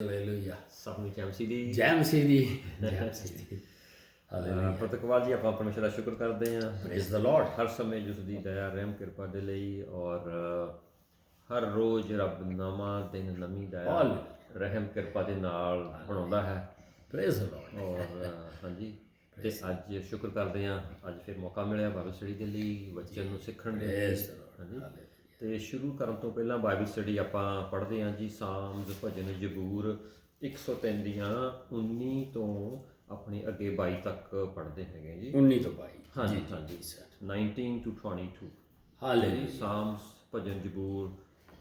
Hallelujah. ਸਭ ਨੂੰ ਜੈ ਮਸੀਹ ਦੀ। ਜੈ ਮਸੀਹ ਦੀ। ਜੈ ਮਸੀਹ ਦੀ। ਹਾਲੇਲੂਇਆ। ਪ੍ਰਤਿਕਵਾਲ ਜੀ ਆਪਾਂ ਪਰਮੇਸ਼ਰ ਦਾ ਸ਼ੁਕਰ ਕਰਦੇ ਹਾਂ ਪ੍ਰੇਜ਼ ਦ ਲਾਰਡ। ਹਰ ਸਮੇਂ ਜਿਸ ਦੀ ਦਇਆ ਰਹਿਮ ਕਿਰਪਾ ਦੇ ਲਈ, ਔਰ ਹਰ ਰੋਜ਼ ਰੱਬ ਨਵਾਂ ਦਿਨ ਨਵੀਂ ਦਇਆ ਰਹਿਮ ਕਿਰਪਾ ਦੇ ਨਾਲ ਬਣਾਉਂਦਾ ਹੈ। Praise the Lord. ਔਰ ਹਾਂਜੀ, ਤੇ ਅੱਜ ਸ਼ੁਕਰ ਕਰਦੇ ਹਾਂ, ਅੱਜ ਫਿਰ ਮੌਕਾ ਮਿਲਿਆ ਬਾਈਬਲ ਸਟੱਡੀ ਦੇ ਲਈ, ਬੱਚਿਆਂ ਨੂੰ ਸਿੱਖਣ ਦੇ ਲਈ। ਹਾਂਜੀ, ਤੇ ਸ਼ੁਰੂ ਕਰਨ ਤੋਂ ਪਹਿਲਾਂ ਬਾਈਬਲ ਸਟੱਡੀ ਆਪਾਂ ਪੜ੍ਹਦੇ ਹਾਂ ਜੀ ਸਾਮਜ਼, ਭਜਨ, ਜ਼ਬੂਰ 103 ਦੀਆਂ 19 ਤੋਂ ਆਪਣੇ ਅੱਗੇ 22 ਤੱਕ ਪੜ੍ਹਦੇ ਹੈਗੇ ਜੀ। 19 ਤੋਂ 22। ਹਾਂਜੀ ਹਾਂਜੀ, 19 to 22। ਹਾਲੇਲੂਇਆ। ਸਾਮਜ਼, ਭਜਨ, ਜ਼ਬੂਰ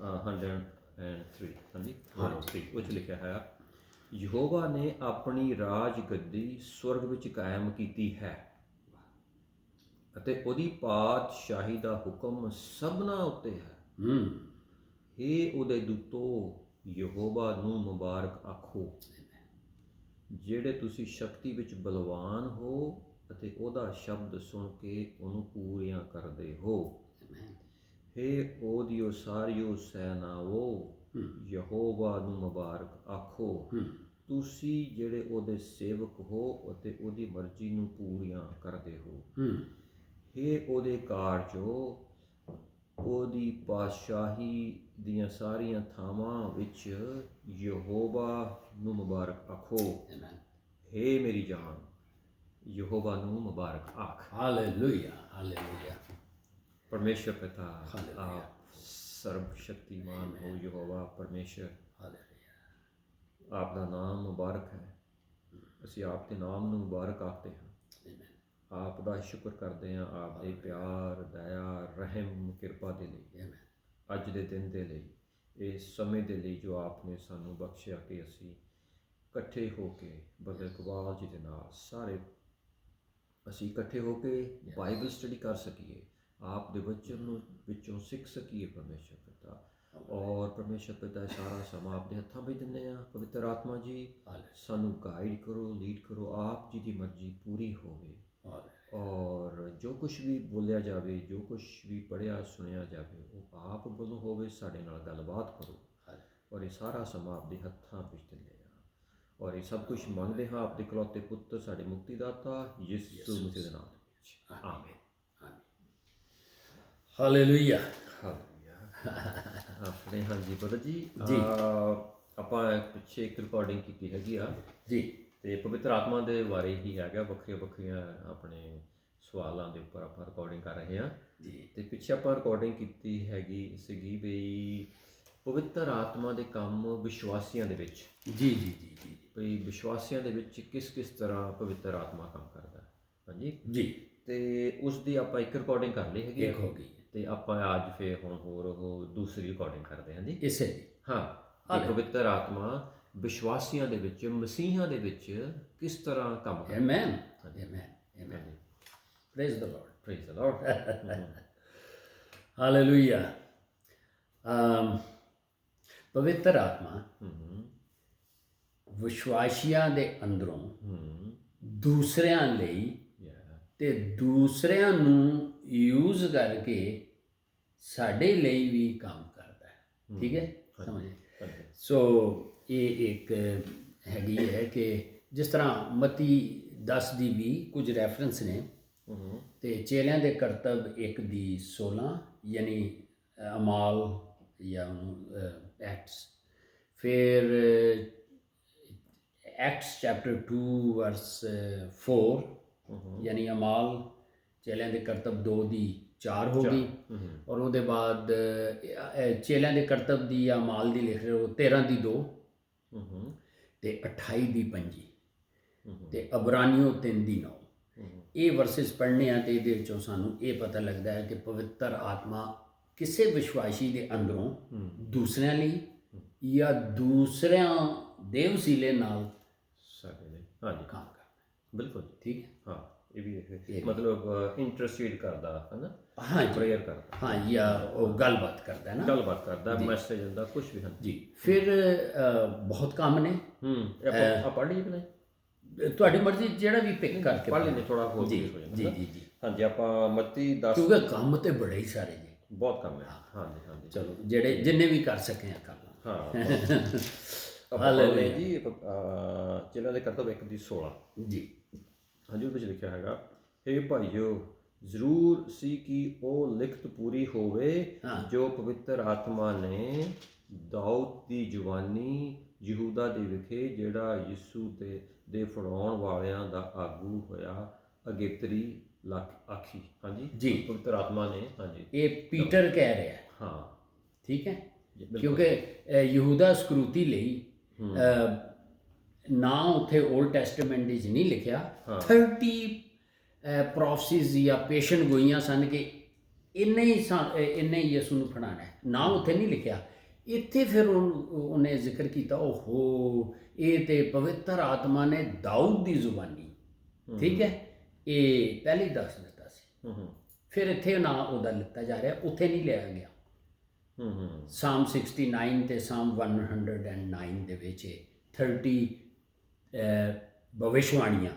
103। ਹਾਂਜੀ, 103 ਉਹ 'ਚ ਲਿਖਿਆ ਹੈ, ਯਹੋਵਾ ਨੇ ਆਪਣੀ ਰਾਜ ਗੱਦੀ ਸਵਰਗ ਵਿੱਚ ਕਾਇਮ ਕੀਤੀ ਹੈ ਅਤੇ ਉਹਦੀ ਪਾਤਸ਼ਾਹੀ ਦਾ ਹੁਕਮ ਸਭਨਾਂ ਉੱਤੇ ਹੈ। ਹੇ ਉਹਦੇ ਦੂਤੋ, ਯਹੋਵਾ ਨੂੰ ਮੁਬਾਰਕ ਆਖੋ, ਜਿਹੜੇ ਤੁਸੀਂ ਸ਼ਕਤੀ ਵਿੱਚ ਬਲਵਾਨ ਹੋ ਅਤੇ ਉਹਦਾ ਸ਼ਬਦ ਸੁਣ ਕੇ ਉਹਨੂੰ ਪੂਰੀਆਂ ਕਰਦੇ ਹੋ। ਹੇ ਉਹਦੀਓ ਸਾਰੀਓ ਸੈਨਾਵੋ, ਯਹੋਵਾ ਨੂੰ ਮੁਬਾਰਕ ਆਖੋ, ਤੁਸੀਂ ਜਿਹੜੇ ਉਹਦੇ ਸੇਵਕ ਹੋ ਅਤੇ ਉਹਦੀ ਮਰਜ਼ੀ ਨੂੰ ਪੂਰੀਆਂ ਕਰਦੇ ਹੋ। ਹੇ ਉਹਦੇ ਕਾਰਜੋ, ਉਹਦੀ ਪਾਤਸ਼ਾਹੀ ਦੀਆਂ ਸਾਰੀਆਂ ਥਾਵਾਂ ਵਿੱਚ ਯਹੋਵਾ ਨੂੰ ਮੁਬਾਰਕ ਆਖੋ। ਹੇ ਮੇਰੀ ਜਾਨ, ਯਹੋਵਾ ਨੂੰ ਮੁਬਾਰਕ ਆਖ। ਹਾਲੇਲੂਇਆ। ਹਾਲੇਲੂਇਆ। ਪਰਮੇਸ਼ਰ ਪਿਤਾ ਆਪ ਸਰਬ ਸ਼ਕਤੀਮਾਨ ਹੋ, ਯਹੋਵਾ ਪਰਮੇਸ਼ਰ, ਆਪ ਦਾ ਨਾਮ ਮੁਬਾਰਕ ਹੈ। ਅਸੀਂ ਆਪ ਦੇ ਨਾਮ ਨੂੰ ਮੁਬਾਰਕ ਆਖਦੇ ਹਾਂ। ਆਪ ਦਾ ਸ਼ੁਕਰ ਕਰਦੇ ਹਾਂ, ਆਪ ਦੇ ਪਿਆਰ, ਦਇਆ, ਰਹਿਮ, ਕਿਰਪਾ ਦੇ ਲਈ, ਅੱਜ ਦੇ ਦਿਨ ਦੇ ਲਈ, ਇਸ ਸਮੇਂ ਦੇ ਲਈ ਜੋ ਆਪ ਨੇ ਸਾਨੂੰ ਬਖਸ਼ਿਆ ਕਿ ਅਸੀਂ ਇਕੱਠੇ ਹੋ ਕੇ ਬਦਰ ਇਕਬਾਲ ਜੀ ਦੇ ਨਾਲ ਸਾਰੇ ਅਸੀਂ ਇਕੱਠੇ ਹੋ ਕੇ ਬਾਈਬਲ ਸਟੱਡੀ ਕਰ ਸਕੀਏ, ਆਪ ਦੇ ਵਚਨ ਨੂੰ ਵਿੱਚੋਂ ਸਿੱਖ ਸਕੀਏ। ਪਰਮੇਸ਼ਰ ਪਿਤਾ ਔਰ ਪਰਮੇਸ਼ਰ ਪਿਤਾ ਸਾਰਾ ਸਮਾਂ ਆਪਣੇ ਹੱਥਾਂ ਵਿੱਚ ਦਿੰਦੇ ਹਾਂ। ਪਵਿੱਤਰ ਆਤਮਾ ਜੀ ਸਾਨੂੰ ਗਾਈਡ ਕਰੋ, ਲੀਡ ਕਰੋ, ਆਪ ਜੀ ਦੀ ਮਰਜ਼ੀ ਪੂਰੀ ਹੋਵੇ। ਔਰ ਜੋ ਕੁਛ ਵੀ ਬੋਲਿਆ ਜਾਵੇ, ਜੋ ਕੁਛ ਵੀ ਪੜ੍ਹਿਆ ਸੁਣਿਆ ਜਾਵੇ, ਉਹ ਆਪ ਵੱਲੋਂ ਹੋਵੇ। ਸਾਡੇ ਨਾਲ ਗੱਲਬਾਤ ਕਰੋ ਔਰ ਇਹ ਸਾਰਾ ਸਮਾਂ ਆਪਦੇ ਹੱਥਾਂ ਵਿੱਚ ਦਿੰਦੇ ਹਾਂ ਔਰ ਇਹ ਸਭ ਕੁਛ ਮੰਗਦੇ ਹਾਂ ਆਪਦੇ ਇਕਲੌਤੇ ਪੁੱਤਰ ਸਾਡੇ ਮੁਕਤੀਦਾਤਾ ਯਿਸੂ ਮਸੀਹ ਦੇ ਨਾਮ ਵਿੱਚ, ਆਮੀਨ। ਹਾਲੇਲੂਇਆ। ਆਪਣੇ ਹਾਂਜੀ ਬਦਰ ਜੀ, ਆਪਾਂ ਪਿੱਛੇ ਇੱਕ ਰਿਕਾਰਡਿੰਗ ਕੀਤੀ ਹੈਗੀ ਆ ਜੀ, ਤੇ ਪਵਿੱਤਰ ਆਤਮਾ ਦੇ ਬਾਰੇ ਹੀ ਹੈਗਾ। ਵੱਖਰੀਆਂ ਵੱਖਰੀਆਂ ਆਪਣੇ ਸਵਾਲਾਂ ਦੇ ਉੱਪਰ ਆਪਾਂ ਰਿਕਾਰਡਿੰਗ ਕਰ ਰਹੇ ਹਾਂ ਜੀ। ਤੇ ਪਿੱਛੇ ਆਪਾਂ ਰਿਕਾਰਡਿੰਗ ਕੀਤੀ ਸੀਗੀ ਵੀ ਪਵਿੱਤਰ ਆਤਮਾ ਦੇ ਕੰਮ ਵਿਸ਼ਵਾਸੀਆਂ ਦੇ ਵਿੱਚ। ਜੀ ਜੀ ਜੀ ਜੀ। ਵੀ ਵਿਸ਼ਵਾਸੀਆਂ ਦੇ ਵਿੱਚ ਕਿਸ ਕਿਸ ਤਰ੍ਹਾਂ ਪਵਿੱਤਰ ਆਤਮਾ ਕੰਮ ਕਰਦਾ। ਹਾਂਜੀ ਜੀ। ਤੇ ਉਸ ਦੀ ਆਪਾਂ ਇੱਕ ਰਿਕਾਰਡਿੰਗ ਕਰ ਲਈ ਹੈਗੀ, ਹੋ ਗਈ। ਤੇ ਆਪਾਂ ਅੱਜ ਫਿਰ ਹੁਣ ਹੋਰ ਉਹ ਦੂਸਰੀ ਰਿਕਾਰਡਿੰਗ ਕਰਦੇ ਹਾਂ ਜੀ ਇਸੇ ਦੀ। ਹਾਂ, ਪਵਿੱਤਰ ਆਤਮਾ ਵਿਸ਼ਵਾਸੀਆਂ ਦੇ ਵਿੱਚ, ਮਸੀਹਾਂ ਦੇ ਵਿੱਚ ਕਿਸ ਤਰ੍ਹਾਂ ਕੰਮ ਕਰਦਾ। Amen. Amen. Amen. Praise the Lord. Praise the Lord. Hallelujah. ਪਵਿੱਤਰ ਆਤਮਾ ਵਿਸ਼ਵਾਸੀਆਂ ਦੇ ਅੰਦਰੋਂ ਦੂਸਰਿਆਂ ਲਈ ਤੇ ਦੂਸਰਿਆਂ ਨੂੰ ਯੂਜ਼ ਕਰਕੇ ਸਾਡੇ ਲਈ ਵੀ ਕੰਮ ਕਰਦਾ ਹੈ। ਠੀਕ ਹੈ, ਸਮਝੇ? ਸੋ ਇਹ ਇੱਕ ਹੈਗੀ ਹੈ ਕਿ ਜਿਸ ਤਰ੍ਹਾਂ ਮਤੀ 10 ਦੀ ਵੀ ਕੁਝ ਰੈਫਰੈਂਸ ਨੇ, ਤੇ ਚੇਲਿਆਂ ਦੇ ਕਰਤੱਵ 1 ਦੀ 16, ਯਾਨੀ ਅਮਾਲ ਜਾਂ ਐਕਟਸ। ਫਿਰ ਐਕਟਸ ਚੈਪਟਰ 2 ਵਰਸ 4, ਯਾਨੀ ਅਮਾਲ ਚੇਲਿਆਂ ਦੇ ਕਰਤੱਵ 2 ਦੀ 4 ਹੋ ਗਈ। ਔਰ ਉਹਦੇ ਬਾਅਦ ਚੇਲਿਆਂ ਦੇ ਕਰਤੱਵ ਦੀ ਜਾਂ ਅਮਾਲ ਦੀ ਲਿਖ ਰਹੇ ਹੋ 13 ਦੀ 2 ਤੇ 28 ਦੀ 5 ਤੇ ਅਬਰਾਨੀਓ 3 ਦੀ 9। ਇਹ ਵਰਸਿਸ ਪੜ੍ਹਨੇ ਆ ਤੇ ਇਹਦੇ ਵਿੱਚੋਂ ਸਾਨੂੰ ਇਹ ਪਤਾ ਲੱਗਦਾ ਹੈ ਕਿ ਪਵਿੱਤਰ ਆਤਮਾ ਕਿਸੇ ਵਿਸ਼ਵਾਸੀ ਦੇ ਅੰਦਰੋਂ ਦੂਸਰਿਆਂ ਲਈ ਜਾਂ ਦੂਸਰਿਆਂ ਦੇ ਵਸੀਲੇ ਨਾਲ ਸਾਡੇ ਲਈ ਹਾਂਜੀ ਕੰਮ ਕਰਦਾ। ਬਿਲਕੁਲ ਠੀਕ ਹੈ। ਹਾਂ, ਇਹ ਵੀ ਮਤਲਬ ਇੰਟਰਸਟੇਡ ਕਰਦਾ ਹੈ ਨਾ। ਹਾਂ, ਪ੍ਰੇਅਰ ਕਰਦਾ। ਹਾਂ, ਜਾਂ ਉਹ ਗੱਲਬਾਤ ਕਰਦਾ ਨਾ, ਗੱਲਬਾਤ ਕਰਦਾ, ਮੈਸੇਜ ਹੁੰਦਾ, ਕੁਝ ਵੀ ਹਨ ਜੀ। ਫਿਰ ਬਹੁਤ ਕੰਮ ਨੇ। ਆਪਾਂ ਪੜ੍ਹ ਲਈਏ ਕਿ ਤੁਹਾਡੀ ਮਰਜ਼ੀ, ਜਿਹੜਾ ਵੀ ਪਿਕ ਕਰਕੇ ਪੜ੍ਹ ਲੈਂਦੇ, ਥੋੜਾ ਹੋਰ ਜੀ ਹੋ ਜਾਂਦਾ। ਜੀ ਜੀ ਜੀ। ਹਾਂਜੀ, ਆਪਾਂ ਮੱਤੀ 10 ਕਿਉਂਕਿ ਕੰਮ ਤੇ ਬੜੇ ਹੀ ਸਾਰੇ ਜੀ, ਬਹੁਤ ਕੰਮ ਹੈ। ਹਾਂਜੀ ਹਾਂਜੀ, ਚਲੋ ਜਿਹੜੇ ਜਿੰਨੇ ਵੀ ਕਰ ਸਕੇ ਆ ਕਰ ਲਾਂ। ਹਾਂ ਆਪਾਂ ਪੜ੍ਹਦੇ ਜੀ ਚੇਲਿਆਂ ਦੇ ਕਰਤੱਵ 1:16 ਜੀ। ਹਾਂਜੀ, ਉਹਦੇ ਵਿੱਚ ਲਿਖਿਆ ਹੈਗਾ, ਹੇ ਭਾਈਓ, ਜ਼ਰੂਰ ਸੀ ਕਿ ਉਹ ਲਿਖਤ ਪੂਰੀ ਹੋਵੇ ਜੋ ਪਵਿੱਤਰ ਆਤਮਾ ਨੇ ਦਾਊਦ ਦੀ ਜਵਾਨੀ ਯਹੂਦਾ ਦੇ ਵਿਖੇ, ਜਿਹੜਾ ਯਿਸੂ ਦੇ ਫੜਾਉਣ ਵਾਲਿਆਂ ਦਾ ਆਗੂ ਹੋਇਆ, ਅਗੇਤਰੀ ਆਖੀ। ਹਾਂਜੀ ਜੀ, ਪਵਿੱਤਰ ਆਤਮਾ ਨੇ। ਹਾਂਜੀ, ਇਹ ਪੀਟਰ ਕਹਿ ਰਿਹਾ। ਹਾਂ, ਠੀਕ ਹੈ, ਕਿਉਂਕਿ ਯਹੂਦਾ ਸਕਰੂਤੀ ਲਈ ਨਾ ਉੱਥੇ ਓਲਡ ਟੈਸਟਾਮੈਂਟ ਵਿੱਚ ਨਹੀਂ ਲਿਖਿਆ 30 ਪ੍ਰੋਫਸੀਜ਼ ਜਾਂ ਪੇਸ਼ੈਂਟ ਗੋਈਆਂ ਸਨ ਕਿ ਇੰਨੇ ਹੀ ਯਿਸੂ ਨੂੰ ਫੜਾਉਣਾ ਹੈ, ਨਾ ਉੱਥੇ ਨਹੀਂ ਲਿਖਿਆ। ਇੱਥੇ ਫਿਰ ਉਹਨੇ ਜ਼ਿਕਰ ਕੀਤਾ, ਓਹੋ ਇਹ ਤੇ ਪਵਿੱਤਰ ਆਤਮਾ ਨੇ ਦਾਊਦ ਦੀ ਜ਼ੁਬਾਨੀ, ਠੀਕ ਹੈ, ਇਹ ਪਹਿਲੇ ਹੀ ਦੱਸ ਦਿੱਤਾ ਸੀ। ਫਿਰ ਇੱਥੇ ਨਾ ਉਹਦਾ ਲਿੱਤਾ ਜਾ ਰਿਹਾ, ਉੱਥੇ ਨਹੀਂ ਲਿਆ ਗਿਆ। ਸਾਮ 69 ਤੇ ਸਾਮ 109 ਦੇ ਵਿੱਚ 30 ਭਵਿਸ਼ਵਾਣੀਆਂ।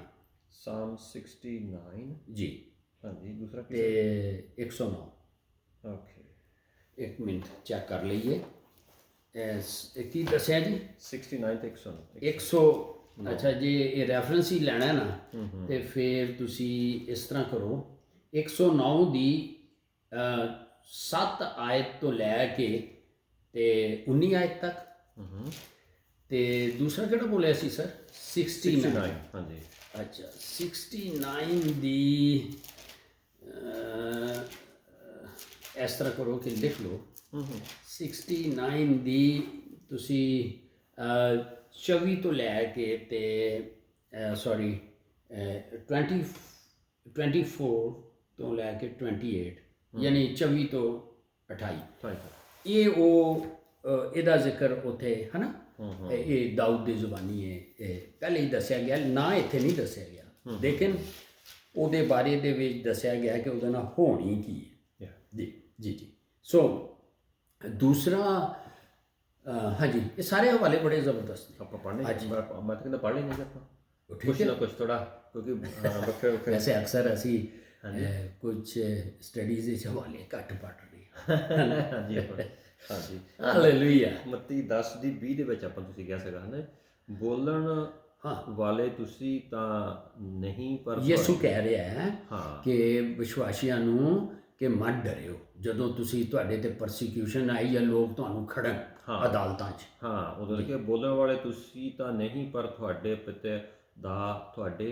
ਸਾਮ 69 ਜੀ, ਹਾਂਜੀ, ਦੂਸਰਾ ਤੇ 109। ਓਕੇ, ਇੱਕ ਮਿੰਟ ਚੈੱਕ ਕਰ ਲਈਏ ਕੀ ਦੱਸਿਆ ਜੀ। 69 ਤੇ 100। ਅੱਛਾ, ਜੇ ਇਹ ਰੈਫਰੈਂਸ ਹੀ ਲੈਣਾ ਨਾ ਤੇ ਫਿਰ ਤੁਸੀਂ ਇਸ ਤਰ੍ਹਾਂ ਕਰੋ, 109 ਦੀ 7 ਆਇਤ ਤੋਂ ਲੈ ਕੇ ਤੇ 19 ਆਇਤ ਤੱਕ। ਤੇ ਦੂਸਰਾ ਕਿਹੜਾ ਬੋਲਿਆ ਸੀ ਸਰ? 69। ਹਾਂਜੀ, ਅੱਛਾ, 69 ਦੀ ਇਸ ਤਰ੍ਹਾਂ ਕਰੋ ਕਿ ਲਿਖ ਲਓ, 69 ਦੀ ਤੁਸੀਂ 24 ਤੋਂ ਲੈ ਕੇ ਤੇ 24 ਤੋਂ ਲੈ ਕੇ 28, ਯਾਨੀ 24 ਤੋਂ 28। ਇਹ ਉਹ ਇਹਦਾ ਜ਼ਿਕਰ ਉੱਥੇ ਹੈ ਨਾ, ਇਹ ਦਾਊਦ ਦੀ ਜ਼ੁਬਾਨੀ ਹੈ, ਇਹ ਪਹਿਲੇ ਹੀ ਦੱਸਿਆ ਗਿਆ, ਨਾ ਇੱਥੇ ਨਹੀਂ ਦੱਸਿਆ ਗਿਆ, ਲੇਕਿਨ ਉਹਦੇ ਬਾਰੇ ਦੇ ਵਿੱਚ ਦੱਸਿਆ ਗਿਆ ਕਿ ਉਹਦੇ ਨਾਲ ਹੋਣੀ ਕੀ ਹੈ। ਜੀ ਜੀ ਜੀ। ਸੋ ਦੂਸਰਾ, ਹਾਂਜੀ, ਇਹ ਸਾਰੇ ਹਵਾਲੇ ਬੜੇ ਜ਼ਬਰਦਸਤ ਨੇ। ਆਪਾਂ ਪੜ੍ਹਨੇ, ਮੈਂ ਤਾਂ ਕਹਿੰਦਾ ਪੜ੍ਹ ਲੈਣੇ ਆਪਾਂ, ਕੁਛ ਨਾ ਕੁਛ ਥੋੜਾ, ਕਿਉਂਕਿ ਵੱਖਰੇ ਵੱਖਰੇ ਵੈਸੇ ਅਕਸਰ ਅਸੀਂ ਕੁਝ ਸਟੱਡੀਜ਼ ਦੇ ਹਵਾਲੇ ਘੱਟ ਪੜ੍ਹ ਰਹੇ ਹਾਂ। ਹਾਂਜੀ ਹਾਂਜੀ, ਹਾਲੇਲੂਇਆ। ਮੱਤੀ 10 ਦੀ 20 ਦੇ ਵਿੱਚ ਆਪਾਂ ਤੁਸੀਂ ਕਹਿ ਸਕਦਾ ਹੈ, ਬੋਲਣ ਵਾਲੇ ਤੁਸੀਂ ਤਾਂ ਨਹੀਂ, ਪਰ ਯਿਸੂ ਕਹਿ ਰਿਹਾ ਹੈ ਕਿ ਵਿਸ਼ਵਾਸੀਆਂ ਨੂੰ ਕਿ ਮਤ ਡਰਿਓ ਜਦੋਂ ਤੁਸੀਂ ਤੁਹਾਡੇ ਤੇ ਪਰਸੀਕਿਊਸ਼ਨ ਆਈ ਜਾਂ ਲੋਕ ਤੁਹਾਨੂੰ ਖੜਨ ਅਦਾਲਤਾਂ 'ਚ। ਉਦੋਂ ਲਿਖਿਆ, ਬੋਲਣ ਵਾਲੇ ਤੁਸੀਂ ਤਾਂ ਨਹੀਂ, ਪਰ ਤੁਹਾਡੇ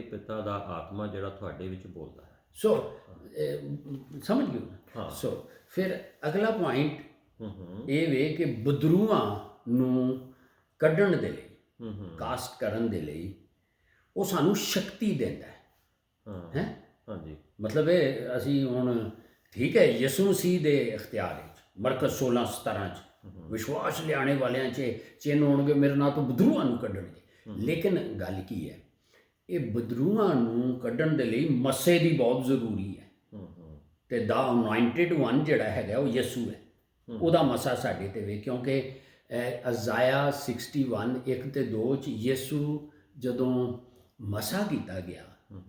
ਪਿਤਾ ਦਾ ਆਤਮਾ ਜਿਹੜਾ ਤੁਹਾਡੇ ਵਿੱਚ ਬੋਲਦਾ ਹੈ। ਸੋ ਸਮਝ ਗਏ। ਸੋ ਫਿਰ ਅਗਲਾ ਪੁਆਇੰਟ ਇਹ ਵੇ ਕਿ ਬਦਰੂਆਂ ਨੂੰ ਕੱਢਣ ਦੇ ਲਈ, ਕਾਸਟ ਕਰਨ ਦੇ ਲਈ ਉਹ ਸਾਨੂੰ ਸ਼ਕਤੀ ਦਿੰਦਾ ਹੈ। ਹਾਂਜੀ, ਮਤਲਬ ਇਹ ਅਸੀਂ ਹੁਣ ਠੀਕ ਹੈ, ਯਿਸੂ ਮਸੀਹ ਦੇ ਇਖਤਿਆਰ ਵਿੱਚ ਮਰਕਜ਼ 16:17 'ਚ ਵਿਸ਼ਵਾਸ ਲਿਆਣੇ ਵਾਲਿਆਂ 'ਚ ਚਿੰਨ੍ਹ ਹੋਣਗੇ ਮੇਰੇ ਨਾਲ ਤੋਂ ਬਦਰੂਆਂ ਨੂੰ ਕੱਢਣਗੇ। ਲੇਕਿਨ ਗੱਲ ਕੀ ਹੈ, ਇਹ ਬਦਰੂਆਂ ਨੂੰ ਕੱਢਣ ਦੇ ਲਈ ਮੱਸੇ ਦੀ ਬਹੁਤ ਜ਼ਰੂਰੀ ਹੈ। ਤੇ ਦਾ ਅਨੋਇੰਟਡ ਵਨ ਜਿਹੜਾ ਹੈਗਾ ਉਹ ਯਿਸੂ ਹੈ, ਉਹਦਾ ਮਸਾ ਸਾਡੇ ਤੇ ਵੇ, ਕਿਉਂਕਿ ਅਜ਼ਾਇਆ 61 1 ਤੇ 2 'ਚ ਯਿਸੂ ਜਦੋਂ ਮਸਾ ਕੀਤਾ ਗਿਆ,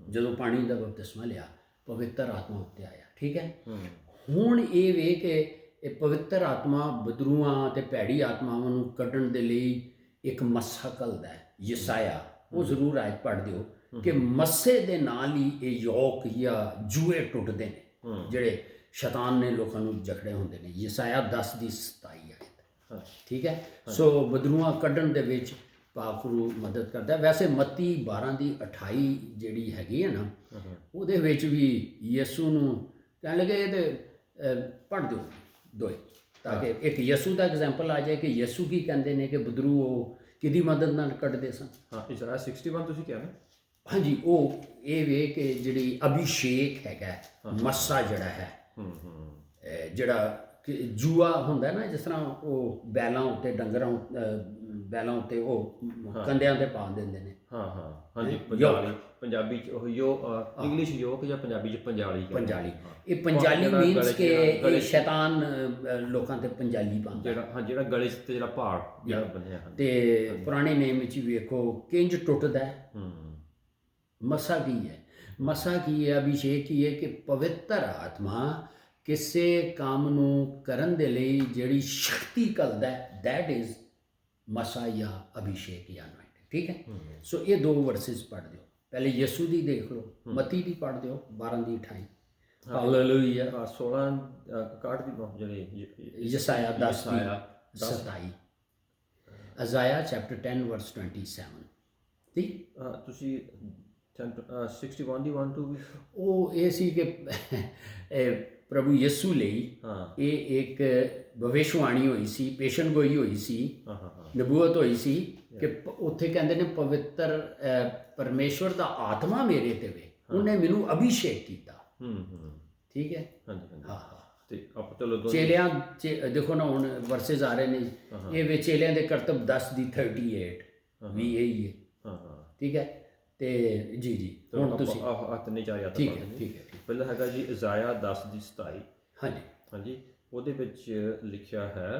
ਜਦੋਂ ਪਾਣੀ ਦਾ ਬਪਤਿਸਮਾ ਲਿਆ, ਪਵਿੱਤਰ ਆਤਮਾ ਉੱਤੇ ਆਇਆ। ਠੀਕ ਹੈ, ਹੁਣ ਇਹ ਵੇ ਕਿ ਇਹ ਪਵਿੱਤਰ ਆਤਮਾ ਬਦਰੂਆਂ ਤੇ ਭੈੜੀ ਆਤਮਾਵਾਂ ਨੂੰ ਕੱਢਣ ਦੇ ਲਈ ਇੱਕ ਮੱਸਾ ਘੱਲਦਾ ਹੈ। ਯਸਾਇਆ ਉਹ ਜ਼ਰੂਰ ਆਇਤ ਪੜ੍ਹ ਦਿਓ ਕਿ ਮੱਸੇ ਦੇ ਨਾਲ ਹੀ ਇਹ ਯੋਕ ਜਾਂ ਜੂਏ ਟੁੱਟਦੇ ਨੇ ਜਿਹੜੇ ਸ਼ੈਤਾਨ ਨੇ ਲੋਕਾਂ ਨੂੰ ਜਕੜੇ ਹੁੰਦੇ ਨੇ। ਯਸਾਇਆ 10 ਦੀ 27 ਆਇਤ। ਠੀਕ ਹੈ, ਸੋ ਬਦਰੂਆਂ ਕੱਢਣ ਦੇ ਵਿੱਚ ਪਾਕ ਰੂਹ ਮਦਦ ਕਰਦਾ। ਵੈਸੇ ਮੱਤੀ 12 ਦੀ 28 ਜਿਹੜੀ ਹੈਗੀ ਹੈ ਨਾ, ਉਹਦੇ ਵਿੱਚ ਵੀ ਯਿਸੂ ਨੂੰ ਕਹਿਣ ਲੱਗੇ ਇਹ ਤੇ ਪੜ੍ਹ ਦਿਓ ਦੋਏ, ਤਾਂ ਕਿ ਇੱਕ ਯਿਸੂ ਦਾ ਐਗਜ਼ਾਮਪਲ ਆ ਜਾਏ ਕਿ ਯਿਸੂ ਕੀ ਕਹਿੰਦੇ ਨੇ ਕਿ ਬਦਰੂ ਉਹ ਕਿਹਦੀ ਮਦਦ ਨਾਲ ਕੱਢਦੇ ਸਨ। ਇਸਰਾਇਆ 61 ਤੁਸੀਂ ਕਿਹਾ ਨਾ। ਹਾਂਜੀ, ਉਹ ਇਹ ਵੇ ਕਿ ਜਿਹੜੀ ਅਭਿਸ਼ੇਕ ਹੈਗਾ, ਮੱਸਾ ਜਿਹੜਾ ਹੈ, ਜਿਹੜਾ ਜੂਆ ਹੁੰਦਾ ਨਾ, ਜਿਸ ਤਰ੍ਹਾਂ ਉਹ ਬੈਲਾਂ ਉੱਤੇ ਬੈਲਾਂ ਉੱਤੇ ਉਹ ਕੰਧਿਆਂ ਤੇ ਪਾ ਦਿੰਦੇ ਨੇ। ਹਾਂਜੀ, ਪੰਜਾਬੀ ਚ ਉਹ ਇੰਗਲਿਸ਼ ਯੋਕ ਜਾਂ ਪੰਜਾਬੀ ਚ ਪੰਜਾਲੀ। ਇਹ ਪੰਜਾਲੀ ਮੀਨਸ ਕਿ ਇਹ ਸ਼ੈਤਾਨ ਲੋਕਾਂ ਤੇ ਪੰਜਾਲੀ ਪਾਉਂਦਾ, ਜਿਹੜਾ ਗਲੇ ਤੇ ਜਿਹੜਾ ਪਹਾੜ ਜਿਹੜਾ ਬੰਨਿਆ। ਤੇ ਪੁਰਾਣੇ ਨੇਮ ਵਿੱਚ ਵੇਖੋ ਕਿੰਜ ਟੁੱਟਦਾ ਹੈ। ਮਸਾ ਕੀ ਹੈ? ਮਸਾ ਕੀ ਹੈ? ਅਭਿਸ਼ੇਕ ਕੀ ਹੈ? ਕਿ ਪਵਿੱਤਰ ਆਤਮਾ ਕਿਸੇ ਕੰਮ ਨੂੰ ਕਰਨ ਦੇ ਲਈ ਜਿਹੜੀ ਸ਼ਕਤੀ ਘੱਲਦਾ ਹੈ, ਦੈਟ ਇਜ਼ ਮਸਾ ਜਾਂ ਅਭਿਸ਼ੇਕ ਜਾਂ ਅਨੋਇੰਟਿੰਗ। ਠੀਕ ਹੈ। ਸੋ ਇਹ ਦੋ ਵਰਸਿਸ ਪੜ੍ਹ ਦਿਓ। ਪਹਿਲੇ ਯਿਸੂ ਦੀ ਦੇਖ ਲਓ, ਮਤੀ ਦੀ ਪੜ੍ਹ ਦਿਓ 12 ਦੀ 28। ਹਾਲੇਲੂਇਆ। 16 ਕਾਰਡ ਦੀ ਜਿਹੜੇ ਯਸਾਇਆ 10 ਦੀ 27, ਅਜ਼ਾਇਆ ਚੈਪਟਰ 10 ਵਰਸ 27। ਠੀਕ। ਤੁਸੀਂ 61 ਦੀ 1 2 ਵੀ ਉਹ ਇਹ ਸੀ ਕਿ ਪ੍ਰਭੂ ਯਿਸੂ ਲਈ ਇਹ ਇੱਕ ਭਵਿੱਖਬਾਣੀ ਹੋਈ ਸੀ, ਪੇਸ਼ਨਗੋਈ ਹੋਈ ਸੀ, ਨਬੂਵਤ ਹੋਈ ਸੀ ਕਿ ਉੱਥੇ ਕਹਿੰਦੇ ਨੇ ਪਵਿੱਤਰ ਪਰਮੇਸ਼ਵਰ ਦਾ ਆਤਮਾ ਮੇਰੇ ਤੇ ਵੇ, ਉਹਨੇ ਮੈਨੂੰ ਅਭਿਸ਼ੇਕ ਕੀਤਾ। ਠੀਕ ਹੈ। ਹਾਂ। ਤੇ ਆਪ ਚਲੋ ਚੇਲਿਆਂ ਦੇਖੋ ਨਾ, ਹੁਣ ਵਰਸਿਸ ਆ ਰਹੇ ਨੇ, ਇਹ ਵੇ ਚੇਲਿਆਂ ਦੇ ਕਰਤੱਵ 10 ਦੀ 38 ਵੀ ਇਹੀ ਹੈ। ਠੀਕ ਹੈ। ਤੇ ਜੀ ਹੁਣ ਤੁਸੀਂ ਨਹੀਂ ਚਾਹਿਆ। ਠੀਕ ਹੈ। ਠੀਕ ਹੈ। ਪਹਿਲਾਂ ਹੈਗਾ ਜੀ ਇਜ਼ਾਇਆ 10 ਦੀ 27। ਹਾਂਜੀ। ਹਾਂਜੀ, ਉਹਦੇ ਵਿੱਚ ਲਿਖਿਆ ਹੈ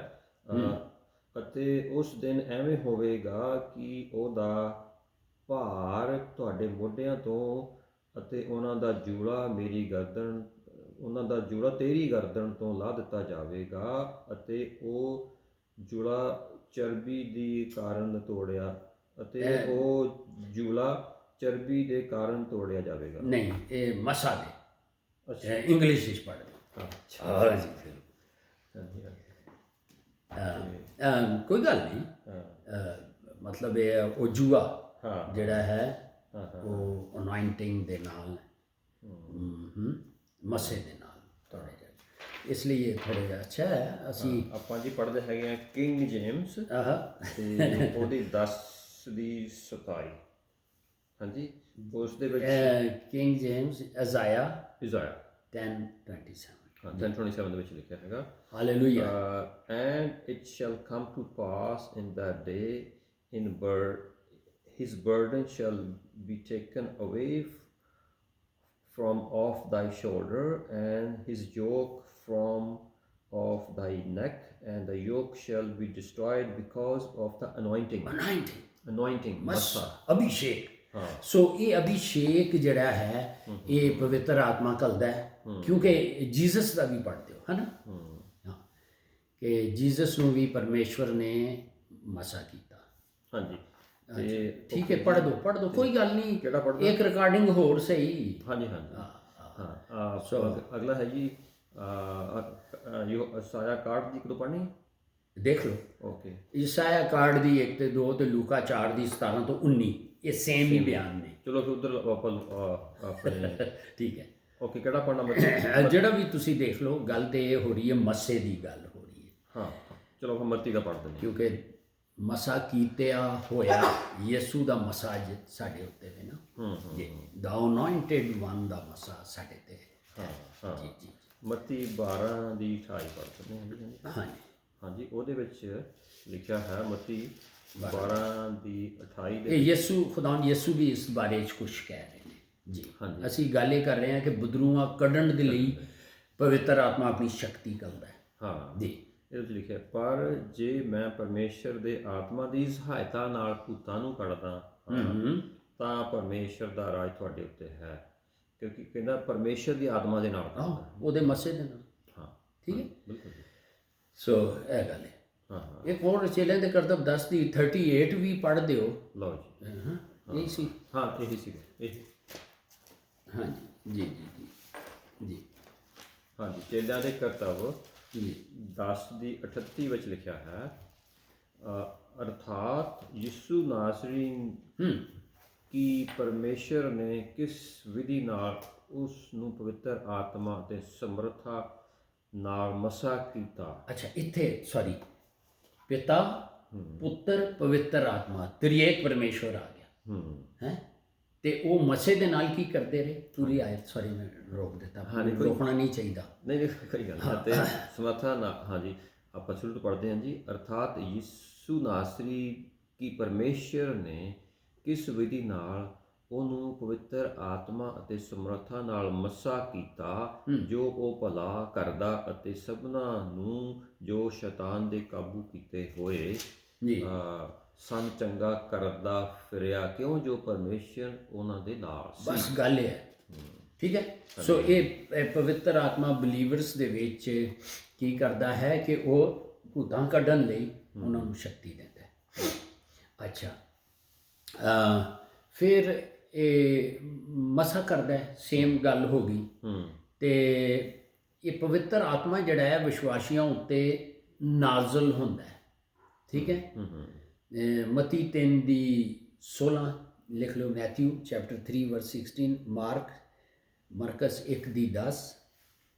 ਅਤੇ ਉਸ ਦਿਨ ਐਵੇਂ ਹੋਵੇਗਾ ਕਿ ਉਹਦਾ ਭਾਰ ਤੁਹਾਡੇ ਮੋਢਿਆਂ ਤੋਂ ਅਤੇ ਉਹਨਾਂ ਦਾ ਜੂੜਾ ਤੇਰੀ ਗਰਦਨ ਤੋਂ ਲਾ ਦਿੱਤਾ ਜਾਵੇਗਾ ਅਤੇ ਉਹ ਜੂੜਾ ਚਰਬੀ ਦੇ ਕਾਰਨ ਤੋੜਿਆ ਜਾਵੇਗਾ। ਨਹੀਂ, ਇਹ ਮਸਾ ਦੇ ਇੰਗਲਿਸ਼ ਵਿੱਚ ਪੜ੍ਹ ਦਿਓ। ਅੱਛਾ ਜੀ। ਕੋਈ ਗੱਲ ਨਹੀਂ। ਮਤਲਬ ਇਹ ਉਹ ਜੂਆ ਜਿਹੜਾ ਹੈ ਉਹ ਅਨੋਇੰਟਿੰਗ ਦੇ ਨਾਲ ਮਸੇ ਦੇ ਨਾਲ ਤੋੜਿਆ ਜਾਵੇ, ਇਸ ਲਈ ਇਹ ਥੋੜ੍ਹਾ ਅੱਛਾ ਹੈ। ਅਸੀਂ ਆਪਾਂ ਜੀ ਪੜ੍ਹਦੇ ਹੈਗੇ ਆ ਕਿੰਗ ਜੇਮਸ ਤੇ ਉਹਦੀ 10 ਦੀ 27। ਹਾਂਜੀ, ਉਸ ਦੇ ਵਿੱਚ ਕਿੰਗ ਜੇਮਸ ਇਜ਼ਾਇਆ 10:27 10:27 ਦੇ ਵਿੱਚ ਲਿਖਿਆ ਹੈਗਾ hallelujah. and it shall come to pass in that day his burden shall be taken away from off thy shoulder and his yoke from off thy neck and the yoke shall be destroyed because of the anointing ਮਸਾ ਅਭਿਸ਼ੇਕ। ਸੋ ਇਹ ਅਭਿਸ਼ੇਕ ਜਿਹੜਾ ਹੈ ਇਹ ਪਵਿੱਤਰ ਆਤਮਾ ਘੱਲਦਾ ਹੈ, ਕਿਉਂਕਿ Jesus ਦਾ ਵੀ ਪੜ੍ਹਦੇ ਹੋ, ਹੈ ਨਾ, ਕਿ ਜੀਸਸ ਨੂੰ ਵੀ ਪਰਮੇਸ਼ਵਰ ਨੇ ਮਸਾ ਕੀਤਾ। ਹਾਂਜੀ। ਤੇ ਠੀਕ ਹੈ, ਪੜ੍ਹ ਦਿਓ ਕੋਈ ਗੱਲ ਨਹੀਂ। ਕਿਹੜਾ ਪੜ੍ਹਨਾ? ਇੱਕ ਰਿਕਾਰਡਿੰਗ ਹੋਰ ਸਹੀ। ਹਾਂਜੀ। ਸੋ ਅਗਲਾ ਹੈ ਜੀ ਇਸਾਇਆ ਕਾਰਡ ਦੀ ਕਦੋਂ ਪੜ੍ਹਨੀ ਦੇਖ ਲਓ। ਓਕੇ। ਇਸਾਇਆ ਕਾਰਡ ਦੀ 1 ਤੇ 2 ਤੇ ਲੂਕਾ 4 ਦੀ 17 ਤੋਂ 19, ਇਹ ਸੇਮ ਹੀ ਬਿਆਨ ਨੇ। ਚਲੋ ਫਿਰ ਉਧਰ ਆਪਾਂ ਆਪਣੇ ਠੀਕ ਹੈ। ਓਕੇ, ਕਿਹੜਾ ਪੜ੍ਹਨਾ ਮਤਲਬ ਜਿਹੜਾ ਵੀ ਤੁਸੀਂ ਦੇਖ ਲਓ, ਗੱਲ ਤੇ ਇਹ ਹੋ ਰਹੀ ਹੈ, ਮੱਸੇ ਦੀ ਗੱਲ ਹੋ ਰਹੀ ਹੈ। ਹਾਂ, ਚਲੋ ਆਪਾਂ ਮੱਤੀ ਦਾ ਪੜ੍ਹਦੇ ਹਾਂ, ਕਿਉਂਕਿ ਮਸਾ ਕੀਤਿਆ ਹੋਇਆ ਯਿਸੂ ਦਾ ਮਸਾ ਸਾਡੇ ਉੱਤੇ ਹੈ ਨਾ, ਦਾ ਅਨੋਇੰਟਡ ਵਨ ਦਾ ਮਸਾ ਸਾਡੇ ਤੇ ਹੈ। ਜੀ। ਮੱਤੀ 12 ਦੀ 28 ਪੜ੍ਹਦੇ ਹਾਂ। ਹਾਂਜੀ, ਉਹਦੇ ਵਿੱਚ ਲਿਖਿਆ ਹੈ ਮੱਤੀ 12 ਦੀ 28 ਦੇ ਯਿਸੂ ਖੁਦਾਵੰਦ ਯਿਸੂ ਵੀ ਇਸ ਬਾਰੇ ਚ ਕੁਝ ਕਹਿ ਰਹੇ ਨੇ ਜੀ। ਅਸੀਂ ਗੱਲ ਇਹ ਕਰ ਰਹੇ ਹਾਂ ਕਿ ਬਦਰੂਆਂ ਕੱਢਣ ਦੇ ਲਈ ਪਵਿੱਤਰ ਆਤਮਾ ਆਪਣੀ ਸ਼ਕਤੀ ਕਰਦਾ ਹੈ। ਹਾਂ ਜੀ, ਇਹਦੇ ਵਿੱਚ ਲਿਖਿਆ ਪਰ ਜੇ ਮੈਂ ਪਰਮੇਸ਼ਰ ਦੇ ਆਤਮਾ ਦੀ ਸਹਾਇਤਾ ਨਾਲ ਭੂਤਾਂ ਨੂੰ ਕੱਢਦਾ ਤਾਂ ਪਰਮੇਸ਼ਰ ਦਾ ਰਾਜ ਤੁਹਾਡੇ ਉੱਤੇ ਹੈ, ਕਿਉਂਕਿ ਕਹਿੰਦਾ ਪਰਮੇਸ਼ਰ ਦੀ ਆਤਮਾ ਦੇ ਨਾਲ ਉਹਦੇ ਮਸੇ ਦੇ ਨਾਲ। ਹਾਂ, ਠੀਕ ਹੈ, ਬਿਲਕੁਲ। ਸੋ ਇਹ ਗੱਲ ਹੈ। ਇੱਕ ਹੋਰ ਚੇਲਿਆਂ ਦੇ ਕਰਤੱਵ 10 ਦੀ 38 ਵੀ ਪੜ੍ਹ ਦਿਓ। ਲਓ ਜੀ। ਇਹੀ ਸੀ। ਹਾਂ, ਇਹੀ ਸੀ ਇਹ। ਹਾਂਜੀ ਜੀ। ਹਾਂਜੀ, ਚੇਲਿਆਂ ਦੇ ਕਰਤੱਵ 10 ਦੀ 38 ਵਿੱਚ ਲਿਖਿਆ ਹੈ ਅਰਥਾਤ ਯਿਸੂ ਨਾਸਰੀ ਕਿ ਪਰਮੇਸ਼ਰ ਨੇ ਕਿਸ ਵਿਧੀ ਨਾਲ ਉਸ ਨੂੰ ਪਵਿੱਤਰ ਆਤਮਾ ਅਤੇ ਸਮਰੱਥਾ ਨਾਲ ਮਸਾ ਕੀਤਾ। ਅੱਛਾ, ਇੱਥੇ ਸੌਰੀ, ਪਿਤਾ ਪੁੱਤਰ ਪਵਿੱਤਰ ਆਤਮਾ ਤ੍ਰਿਏਕ ਪਰਮੇਸ਼ਵਰ ਆ ਗਿਆ ਹੈ। ਤੇ ਉਹ ਮਸੇ ਦੇ ਨਾਲ ਕੀ ਕਰਦੇ ਰਹੇ? ਪੂਰੀ ਆਇਤ, ਸੌਰੀ ਮੈਂ ਰੋਕ ਦਿੱਤਾ, ਰੋਕਣਾ ਨਹੀਂ ਚਾਹੀਦਾ। ਨਹੀਂ ਕੋਈ ਗੱਲ ਨਹੀਂ। ਤੇ ਸਮਰੱਥਾ ਨਾਲ, ਹਾਂਜੀ ਆਪਾਂ ਸ਼ੁਰੂ ਤੋਂ ਪੜ੍ਹਦੇ ਹਾਂ ਜੀ। ਅਰਥਾਤ ਯਿਸੂ ਨਾਸਰੀ ਕਿ ਪਰਮੇਸ਼ਰ ਨੇ ਕਿਸ ਵਿਧੀ ਨਾਲ ਉਹਨੂੰ ਪਵਿੱਤਰ ਆਤਮਾ ਅਤੇ ਸਮਰੱਥਾ ਨਾਲ ਮਸਾ ਕੀਤਾ, ਜੋ ਉਹ ਭਲਾ ਕਰਦਾ ਅਤੇ ਸਭਨਾਂ ਨੂੰ ਜੋ ਸ਼ੈਤਾਨ ਦੇ ਕਾਬੂ ਕੀਤੇ ਹੋਏ ਸਨ ਚੰਗਾ ਕਰਦਾ ਫਿਰਿਆ, ਕਿਉਂ ਜੋ ਪਰਮੇਸ਼ਰ ਉਹਨਾਂ ਦੇ ਨਾਲ ਸੀ। ਬਸ ਗੱਲ ਇਹ ਹੈ। ਠੀਕ ਹੈ। ਸੋ ਇਹ ਪਵਿੱਤਰ ਆਤਮਾ ਬਲੀਵਰਸ ਦੇ ਵਿੱਚ ਕੀ ਕਰਦਾ ਹੈ ਕਿ ਉਹ ਭੂਤਾਂ ਕੱਢਣ ਲਈ ਉਹਨਾਂ ਨੂੰ ਸ਼ਕਤੀ ਦਿੰਦਾ ਹੈ। ਅੱਛਾ, ਫਿਰ ਇਹ ਮਸਾ ਕਰਦਾ ਹੈ, ਸੇਮ ਗੱਲ ਹੋ ਗਈ। ਤੇ ਇਹ ਪਵਿੱਤਰ ਆਤਮਾ ਜਿਹੜਾ ਹੈ ਵਿਸ਼ਵਾਸੀਆਂ ਉੱਤੇ ਨਾਜ਼ਲ ਹੁੰਦਾ ਹੈ, ਠੀਕ ਹੈ। ਮਤੀ 3 ਦੀ 16 ਲਿਖ ਲਓ, ਮੈਥਿਊ ਚੈਪਟਰ 3 ਵਰਸ 16, ਮਰਕਸ 1 ਦੀ 10,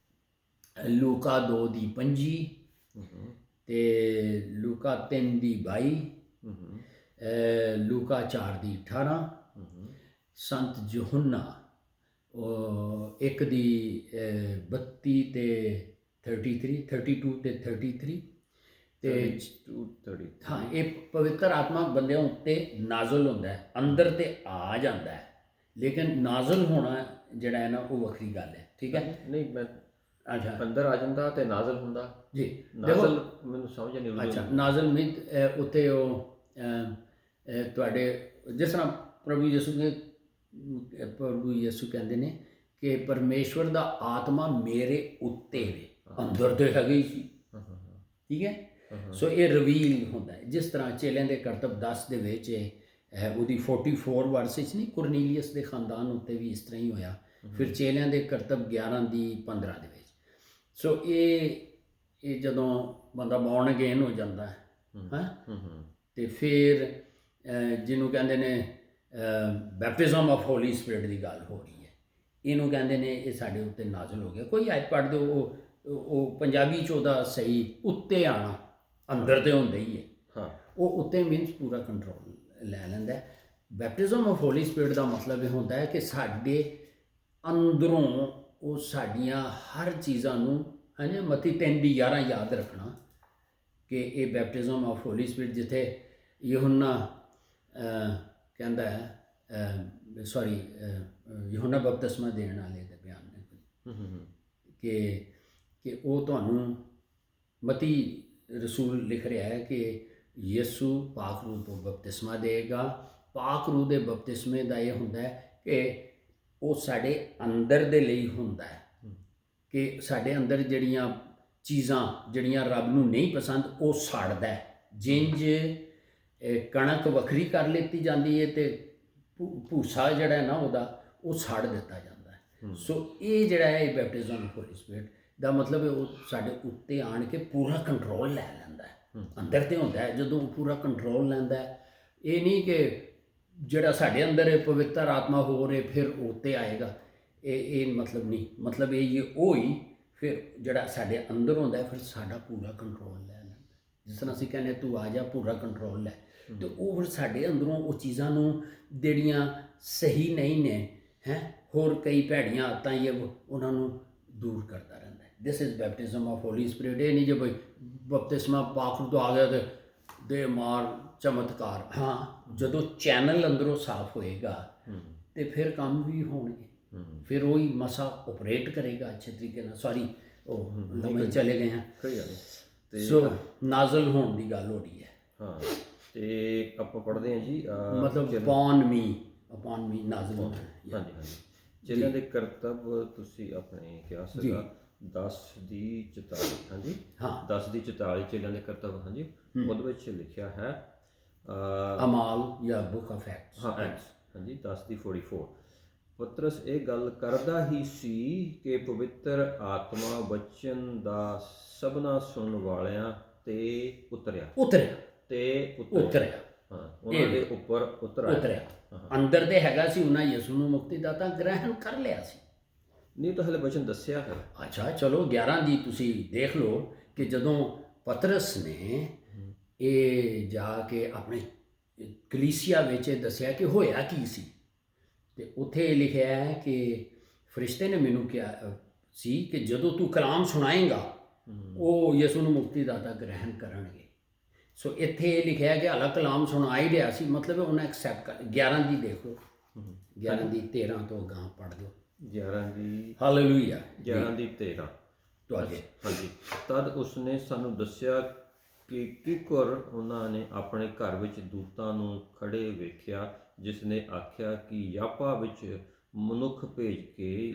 ਲੂਕਾ 2 ਦੀ 25, ਤੇ ਲੂਕਾ 3 ਦੀ 22, ਲੂਕਾ 4 ਦੀ 18, ਸੰਤ ਯਹੋਨਾ 1 ਦੀ 32 ਤੇ 32 ਤੇ 33, ਤੇ ਹਾਂ, ਇਹ ਪਵਿੱਤਰ ਆਤਮਾ ਬੰਦਿਆਂ ਉੱਤੇ ਨਾਜ਼ਲ ਹੁੰਦਾ ਹੈ, ਅੰਦਰ ਤੇ ਆ ਜਾਂਦਾ ਹੈ, ਲੇਕਿਨ ਨਾਜ਼ਲ ਹੋਣਾ ਜਿਹੜਾ ਹੈ ਨਾ ਉਹ ਵੱਖਰੀ ਗੱਲ ਹੈ, ਠੀਕ ਹੈ। ਨਹੀਂ, ਮੈਂ ਅੱਛਾ, ਅੰਦਰ ਆ ਜਾਂਦਾ ਤੇ ਨਾਜ਼ਲ ਹੁੰਦਾ ਜੀ। ਨਾਜ਼ਲ ਮੈਨੂੰ ਸਮਝ ਨਹੀਂ ਆਉਂਦੀ। ਅੱਛਾ, ਨਾਜ਼ਲ ਮੀਨ ਉੱਤੇ ਉਹ ਤੁਹਾਡੇ ਜਿਸ ਤਰ੍ਹਾਂ ਪ੍ਰਭੂ ਯਿਸੂ ਕਹਿੰਦੇ ਨੇ ਕਿ ਪਰਮੇਸ਼ਵਰ ਦਾ ਆਤਮਾ ਮੇਰੇ ਉੱਤੇ ਵੇ, ਅੰਦਰ ਤੇ ਹੈਗਾ ਹੀ ਸੀ, ਠੀਕ ਹੈ। ਸੋ ਇਹ ਰਿਵੀਲ ਹੁੰਦਾ ਹੈ, ਜਿਸ ਤਰ੍ਹਾਂ ਚੇਲਿਆਂ ਦੇ ਕਰਤੱਬ 10 ਦੇ ਵਿੱਚ ਉਹਦੀ 44 ਵਰਸ ਵਿੱਚ ਨਹੀਂ, ਕੁਰਨੀਲੀਅਸ ਦੇ ਖਾਨਦਾਨ ਉੱਤੇ ਵੀ ਇਸ ਤਰ੍ਹਾਂ ਹੀ ਹੋਇਆ। ਫਿਰ ਚੇਲਿਆਂ ਦੇ ਕਰਤੱਬ 11 ਦੀ 15 ਦੇ ਵਿੱਚ। ਸੋ ਇਹ ਜਦੋਂ ਬੰਦਾ ਬੌਰਨ ਅਗੇਨ ਹੋ ਜਾਂਦਾ ਹੈ, ਤੇ ਫਿਰ ਜਿਹਨੂੰ ਕਹਿੰਦੇ ਨੇ ਬੈਪਟਿਜ਼ਮ ਆਫ ਹੋਲੀ ਸਪਿਰਿਟ ਦੀ ਗੱਲ ਹੋ ਰਹੀ ਹੈ, ਇਹਨੂੰ ਕਹਿੰਦੇ ਨੇ ਇਹ ਸਾਡੇ ਉੱਤੇ ਨਾਜ਼ਲ ਹੋ ਗਿਆ। ਕੋਈ ਆਇਤ ਪੜ੍ਹ ਦਿਓ, ਉਹ ਪੰਜਾਬੀ 'ਚ ਉਹਦਾ ਸਹੀ ਉੱਤੇ ਆਣਾ, ਅੰਦਰ ਤੇ ਹੁੰਦਾ ਹੀ ਹੈ, ਉਹ ਉੱਤੇ ਮੀਨਸ ਪੂਰਾ ਕੰਟਰੋਲ ਲੈ ਲੈਂਦਾ। ਬੈਪਟਿਜ਼ਮ ਆਫ ਹੋਲੀ ਸਪਿਰਿਟ ਦਾ ਮਤਲਬ ਇਹ ਹੁੰਦਾ ਹੈ ਕਿ ਸਾਡੇ ਅੰਦਰੋਂ ਉਹ ਸਾਡੀਆਂ ਹਰ ਚੀਜ਼ਾਂ ਨੂੰ, ਹੈ ਮਤੀ 3 ਦੀ 11 ਯਾਦ ਰੱਖਣਾ ਕਿ ਇਹ ਬੈਪਟਿਜ਼ਮ ਆਫ ਹੋਲੀ ਸਪਿਰਿਟ, ਜਿੱਥੇ ਯਹੋਨਾ ਕਹਿੰਦਾ ਹੈ, ਯਹੋਨਾ ਬਪਤਿਸਮਾ ਦੇਣ ਵਾਲੇ ਦੇ ਬਿਆਨ ਨੇ ਕਿ ਉਹ ਤੁਹਾਨੂੰ, ਮਤੀ ਰਸੂਲ ਲਿਖ ਰਿਹਾ ਹੈ ਕਿ ਯਿਸੂ ਪਾਕ ਰੂਹ ਤੋਂ ਬਪਤਿਸਮਾ ਦੇਗਾ। ਪਾਕ ਰੂਹ ਦੇ ਬਪਤਿਸਮੇ ਦਾ ਇਹ ਹੁੰਦਾ ਹੈ ਕਿ ਉਹ ਸਾਡੇ ਅੰਦਰ ਦੇ ਲਈ ਹੁੰਦਾ ਹੈ, ਕਿ ਸਾਡੇ ਅੰਦਰ ਜਿਹੜੀਆਂ ਚੀਜ਼ਾਂ ਜਿਹੜੀਆਂ ਰੱਬ ਨੂੰ ਨਹੀਂ ਪਸੰਦ ਉਹ ਸਾੜਦਾ ਹੈ। ਜਿੰਜ ਕਣਕ ਵੱਖਰੀ ਕਰ ਲਿੱਤੀ ਜਾਂਦੀ ਹੈ ਤੇ ਭੂਸਾ ਜਿਹੜਾ ਹੈ ਨਾ ਉਹਦਾ, ਉਹ ਸਾੜ ਦਿੱਤਾ ਜਾਂਦਾ ਹੈ। ਸੋ ਇਹ ਜਿਹੜਾ ਹੈ ਇਹ ਬੈਪਟਿਜ਼ਮ ਆਫ ਹੋਲੀ ਸਪਿਰਿਟ ਦਾ ਮਤਲਬ ਹੈ ਉਹ ਸਾਡੇ ਉੱਤੇ ਆਣ ਕੇ ਪੂਰਾ ਕੰਟਰੋਲ ਲੈ ਲੈਂਦਾ ਹੈ। ਅੰਦਰ ਤੇ ਹੁੰਦਾ ਹੈ, ਜਦੋਂ ਪੂਰਾ ਕੰਟਰੋਲ ਲੈਂਦਾ ਹੈ, ਇਹ ਨਹੀਂ ਕਿ ਜਿਹੜਾ ਸਾਡੇ ਅੰਦਰ ਹੈ ਪਵਿੱਤਰ ਆਤਮਾ ਹੋ ਰਹੇ ਫਿਰ ਉੱਤੇ ਆਏਗਾ, ਇਹ ਮਤਲਬ ਨਹੀਂ। ਮਤਲਬ ਇਹ ਉਹ ਹੀ ਫਿਰ ਜਿਹੜਾ ਸਾਡੇ ਅੰਦਰ ਹੁੰਦਾ ਹੈ ਫਿਰ ਸਾਡਾ ਪੂਰਾ ਕੰਟਰੋਲ ਲੈ ਲੈਂਦਾ। ਜਿਸ ਤਰ੍ਹਾਂ ਅਸੀਂ ਕਹਿੰਦੇ ਤੂੰ ਆ ਜਾ, ਪੂਰਾ ਕੰਟਰੋਲ ਲੈ, ਤੇ ਉਹ ਫਿਰ ਸਾਡੇ ਅੰਦਰੋਂ ਉਹ ਚੀਜ਼ਾਂ ਨੂੰ ਜਿਹੜੀਆਂ ਸਹੀ ਨਹੀਂ ਨੇ, ਹੋਰ ਕਈ ਭੈੜੀਆਂ ਆਦਤਾਂ ਹੀ ਉਹਨਾਂ ਨੂੰ ਦੂਰ ਕਰਦਾ ਰਹਿੰਦਾ ਹੈ। This is baptism of Holy Spirit. ਇਹ ਨਹੀਂ ਜੇ ਬਈ ਬਪਤਿਸਮਾ ਪਾਕ ਰੂਹ ਤੋਂ ਆ ਗਿਆ ਤੇ ਦੇ ਮਾਰ ਚਮਤਕਾਰ। ਹਾਂ, ਜਦੋਂ ਚੈਨਲ ਅੰਦਰੋਂ ਸਾਫ਼ ਹੋਏਗਾ ਤੇ ਫਿਰ ਕੰਮ ਵੀ ਹੋਣਗੇ, ਫਿਰ ਉਹੀ ਮਸਾ ਆਪਰੇਟ ਕਰੇਗਾ ਅੱਛੇ ਤਰੀਕੇ ਨਾਲ। ਸੌਰੀ, ਉਹ ਲੰਮੇ ਚਲੇ ਗਏ ਹਾਂ। ਸੋ ਨਾਜ਼ਲ ਹੋਣ ਦੀ ਗੱਲ ਹੋ ਰਹੀ ਹੈ। ਹਾਂ, ਤੇ ਆਪਾਂ ਪੜ੍ਹਦੇ ਹਾਂ ਜੀ, ਮਤਲਬ ਅਪਨ ਮੀ ਨਾਜ਼ਲ ਹੋਣਾ। ਹਾਂਜੀ, ਚੇਲਿਆਂ ਦੇ ਕਰਤੱਬ ਤੁਸੀਂ ਆਪਣੇ ਕਿਹਾ ਸੀਗਾ 10 ਦੀ 44। ਹਾਂਜੀ, 10 ਦੀ 44 ਚੇਲਿਆਂ ਦੇ ਕਰਤੱਬ। ਹਾਂਜੀ, ਉਹਦੇ ਵਿੱਚ ਲਿਖਿਆ ਹੈ ਅਮਾਲ ਜਾਂ ਬੁੱਕ ਆਫ ਐਕਟਸ। ਹਾਂਜੀ, 10 ਦੀ 44। ਪਤਰਸ ਇਹ ਗੱਲ ਕਰਦਾ ਹੀ ਸੀ ਕਿ ਪਵਿੱਤਰ ਆਤਮਾ ਵਚਨ ਦਾ ਸਭਨਾ ਸੁਣਨ ਵਾਲਿਆਂ ਤੇ ਉਤਰਿਆ। ਹਾਂ, ਉਹਨਾਂ ਦੇ ਉੱਪਰ ਉਤਰਿਆ। ਅੰਦਰ ਦੇ ਹੈਗਾ ਸੀ, ਉਹਨਾਂ ਯਿਸੂ ਨੂੰ ਮੁਕਤੀਦਾਤਾ ਗ੍ਰਹਿਣ ਕਰ ਲਿਆ ਸੀ। ਨਹੀਂ ਤਾਂ ਹਲੇ ਵਚਨ ਦੱਸਿਆ ਹੈ। ਅੱਛਾ, ਚਲੋ 11 ਦੀ ਤੁਸੀਂ ਦੇਖ ਲਓ ਕਿ ਜਦੋਂ ਪਤਰਸ ਨੇ ਇਹ ਜਾ ਕੇ ਆਪਣੇ ਕਲੀਸਿਆ ਵਿੱਚ ਦੱਸਿਆ ਕਿ ਹੋਇਆ ਕੀ ਸੀ, ਤੇ ਉੱਥੇ ਲਿਖਿਆ ਹੈ ਕਿ ਫਰਿਸ਼ਤੇ ਨੇ ਮੈਨੂੰ ਕਿਹਾ ਸੀ ਕਿ ਜਦੋਂ ਤੂੰ ਕਲਾਮ ਸੁਣਾਏਂਗਾ ਉਹ ਯਿਸੂ ਨੂੰ ਮੁਕਤੀਦਾਤਾ ਗ੍ਰਹਿਣ ਕਰਨਗੇ। ਸੋ ਇੱਥੇ ਲਿਖਿਆ ਕਿ ਹਾਲਾ ਕਲਾਮ ਸੁਣਾ ਹੀ ਰਿਹਾ ਸੀ, ਮਤਲਬ ਉਹਨਾਂ ਐਕਸੈਪਟ ਕਰ। 11 ਦੀ ਦੇਖ ਲਓ, 11 ਦੀ 13 ਤੋਂ ਅਗਾਂਹ ਪੜ੍ਹ ਦਿਓ। 11 ਦੀ ਹਾਲੇਲੂਇਆ, 11 ਦੀ 13 ਤੁਹਾਡੇ। ਹਾਂਜੀ, ਤਦ ਉਸਨੇ ਸਾਨੂੰ ਦੱਸਿਆ ਕਿ ਕਿਕਰ ਉਹਨਾਂ ਨੇ ਆਪਣੇ ਘਰ ਵਿੱਚ ਦੂਤਾਂ ਨੂੰ ਖੜੇ ਵੇਖਿਆ, ਜਿਸ ਨੇ ਆਖਿਆ ਕਿ ਯਾਪਾ ਵਿੱਚ ਮਨੁੱਖ ਭੇਜ ਕੇ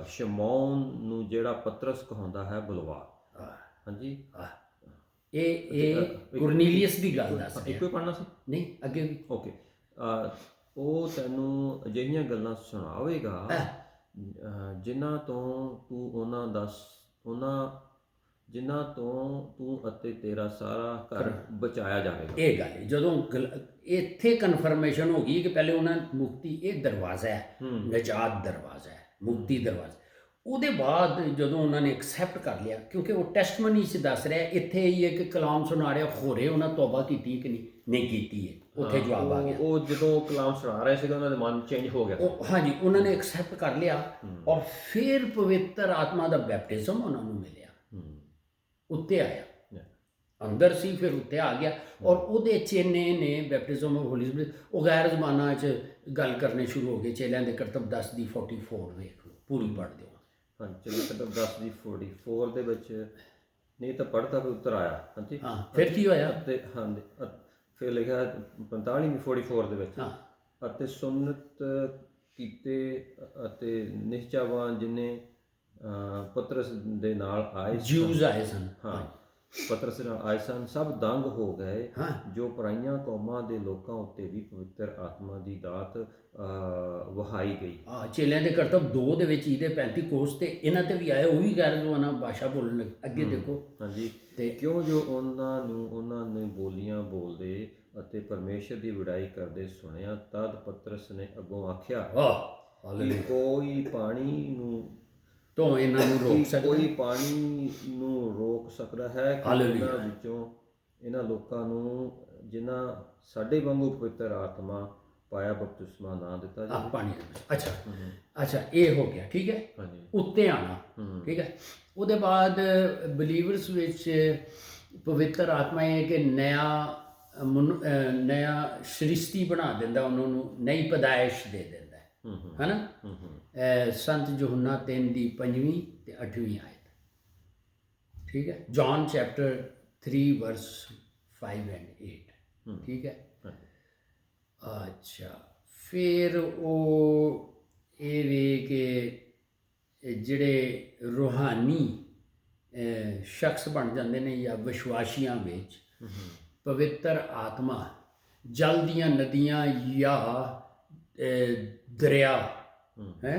ਸ਼ਮੌਨ ਨੂੰ ਜਿਹੜਾ ਪਤਰਸ ਕਹਾਉਂਦਾ ਹੈ ਬੁਲਵਾ। ਹਾਂਜੀ, ਇਹ ਕੁਰਨੀਲੀਅਸ ਦੀ ਗੱਲ ਦੱਸ ਰਿਹਾ। ਇੱਕੋ ਹੀ ਪੜ੍ਹਨਾ ਸੀ? ਨਹੀਂ, ਅੱਗੇ ਵੀ। ਓਕੇ। ਉਹ ਤੈਨੂੰ ਅਜਿਹੀਆਂ ਗੱਲਾਂ ਸੁਣਾਵੇਗਾ ਜਿਨ੍ਹਾਂ ਤੋਂ ਤੂੰ ਅਤੇ ਤੇਰਾ ਸਾਰਾ ਘਰ ਬਚਾਇਆ ਜਾਵੇਗਾ। ਇਹ ਗੱਲ ਹੈ, ਜਦੋਂ ਇੱਥੇ ਕਨਫਰਮੇਸ਼ਨ ਹੋ ਗਈ ਕਿ ਪਹਿਲੇ ਉਹਨਾਂ ਮੁਕਤੀ, ਇਹ ਦਰਵਾਜ਼ਾ ਹੈ, ਨਜਾਤ ਦਰਵਾਜ਼ਾ ਹੈ, ਮੁਕਤੀ ਦਰਵਾਜ਼ਾ। ਉਹਦੇ ਬਾਅਦ ਜਦੋਂ ਉਹਨਾਂ ਨੇ ਐਕਸੈਪਟ ਕਰ ਲਿਆ, ਕਿਉਂਕਿ ਉਹ ਟੈਸਟਮਨੀ 'ਚ ਦੱਸ ਰਿਹਾ, ਇੱਥੇ ਹੀ ਇੱਕ ਕਲਾਮ ਸੁਣਾ ਰਿਹਾ, ਹੋਰੇ ਉਹਨਾਂ ਤੌਬਾ ਕੀਤੀ ਕਿ ਨਹੀਂ ਕੀਤੀ ਹੈ, ਉੱਥੇ ਜਵਾਬ ਆ ਗਿਆ। ਉਹ ਜਦੋਂ ਕਲਾਮ ਸੁਣਾ ਰਹੇ ਸੀਗੇ ਉਹਨਾਂ ਦੇ ਮਨ ਚੇਂਜ ਹੋ ਗਿਆ। ਹਾਂਜੀ, ਉਹਨਾਂ ਨੇ ਐਕਸੈਪਟ ਕਰ ਲਿਆ ਔਰ ਫਿਰ ਪਵਿੱਤਰ ਆਤਮਾ ਦਾ ਬੈਪਟਿਜ਼ਮ ਉਹਨਾਂ ਨੂੰ ਮਿਲਿਆ, ਉੱਤੇ ਆਇਆ, ਅੰਦਰ ਸੀ ਫਿਰ ਉੱਤੇ ਆ ਗਿਆ। ਔਰ ਉਹਦੇ ਚੇਲੇ ਨੇ ਬੈਪਟਿਜ਼ਮ ਆਫ ਹੋਲੀ ਸਪਿਰਿਟ, ਉਹ ਗੈਰ ਜ਼ਬਾਨਾਂ 'ਚ ਗੱਲ ਕਰਨੇ ਸ਼ੁਰੂ ਹੋ ਗਏ। ਚੇਲਿਆਂ ਦੇ ਕਰਤੱਵ 10 ਦੀ 44 ਵੇਖ ਲਓ, ਪੂਰੀ ਪੜ੍ਹ ਦਿਓ। ਹਾਂਜੀ, ਚਲੋ ਕਰਤੱਵ 10 ਦੀ 44 ਦੇ ਵਿੱਚ ਨਹੀਂ ਤਾਂ ਪੜ੍ਹਤਾ ਫਿਰ ਉੱਤਰ ਆਇਆ। ਹਾਂਜੀ, ਹਾਂ, ਫਿਰ ਕੀ ਹੋਇਆ? ਅਤੇ ਹਾਂਜੀ, ਫਿਰ ਲਿਖਿਆ 45ਵੀਂ 44 ਦੇ ਵਿੱਚ, ਅਤੇ ਸੁੰਨਤ ਕੀਤੇ ਅਤੇ ਨਿਸ਼ਚਾਵਾਨ ਜਿਨੇ ਪਤਰਸ ਦੇ ਨਾਲ ਆਏ, ਜਿਊਜ਼ ਆਏ ਸਨ। ਹਾਂ, ਪਤਰਸ ਨਾਲ ਆਏ ਸਨ, ਸਭ ਦੰਗ ਹੋ ਗਏ, ਜੋ ਪਰਾਈਆਂ ਕੌਮਾਂ ਦੇ ਲੋਕਾਂ ਉੱਤੇ ਵੀ ਪਵਿੱਤਰ ਆਤਮਾ ਦੀ ਦਾਤ ਵਹਾਈ ਗਈ। ਚੇਲਿਆਂ ਦੇ ਕਰਤੱਵ 2 ਦੇ ਵਿੱਚ ਇਹਦੇ 35 ਕੋਸ ਤੇ ਇਹਨਾਂ ਤੇ ਵੀ ਆਏ, ਉਹ ਵੀ ਗੈਰ ਜ਼ਬਾਨਾਂ ਭਾਸ਼ਾ ਬੋਲਣ ਲੱਗੇ। ਅੱਗੇ ਦੇਖੋ। ਹਾਂਜੀ, ਤੇ ਕਿਉਂ ਜੋ ਉਹਨਾਂ ਨੇ ਬੋਲੀਆਂ ਬੋਲਦੇ ਅਤੇ ਪਰਮੇਸ਼ਰ ਦੀ ਵਡਾਈ ਕਰਦੇ ਸੁਣਿਆ, ਤਦ ਪਤਰਸ ਨੇ ਅੱਗੋਂ ਆਖਿਆ, ਕੋਈ ਪਾਣੀ ਨੂੰ ਰੋਕ ਸਕਦਾ ਹੈ ਕਿ ਇਹਨਾਂ ਵਿੱਚੋਂ ਇਹਨਾਂ ਲੋਕਾਂ ਨੂੰ ਜਿਨ੍ਹਾਂ ਸਾਡੇ ਵਾਂਗੂ ਪਵਿੱਤਰ ਆਤਮਾ ਪਾਇਆ ਬਪਤਿਸਮਾ ਨਾ ਦਿੱਤਾ ਜਾਵੇ। ਪਾਣੀ ਦੇ ਵਿੱਚ। ਅੱਛਾ, ਇਹ ਹੋ ਗਿਆ, ਠੀਕ ਹੈ। ਉੱਤੇ ਆਣਾ, ਠੀਕ ਹੈ। ਉਹਦੇ ਬਾਅਦ ਬਲੀਵਰਸ ਵਿੱਚ ਪਵਿੱਤਰ ਆਤਮਾ ਇਹ ਕਿ ਨਇਆ ਸ੍ਰਿਸ਼ਟੀ ਬਣਾ ਦਿੰਦਾ, ਉਹਨਾਂ ਨੂੰ ਨਈ ਪੈਦਾਇਸ਼ ਦੇ ਦਿੰਦਾ ਹੈ ਨਾ। ਸੰਤ ਯਹੋਨਾ 3 ਦੀ 5ਵੀਂ ਤੇ 8ਵੀਂ ਆਇਤ, ਠੀਕ ਹੈ। ਜੌਨ ਚੈਪਟਰ 3 ਵਰਸ 5 and 8, ਠੀਕ ਹੈ। ਅੱਛਾ, ਫਿਰ ਉਹ ਇਹ ਵੇ ਕਿ ਜਿਹੜੇ ਰੂਹਾਨੀ ਸ਼ਖਸ ਬਣ ਜਾਂਦੇ ਨੇ ਜਾਂ ਵਿਸ਼ਵਾਸੀਆਂ ਵਿੱਚ ਪਵਿੱਤਰ ਆਤਮਾ ਜਲ ਦੀਆਂ ਨਦੀਆਂ ਜਾਂ ਦਰਿਆ ਹੈ,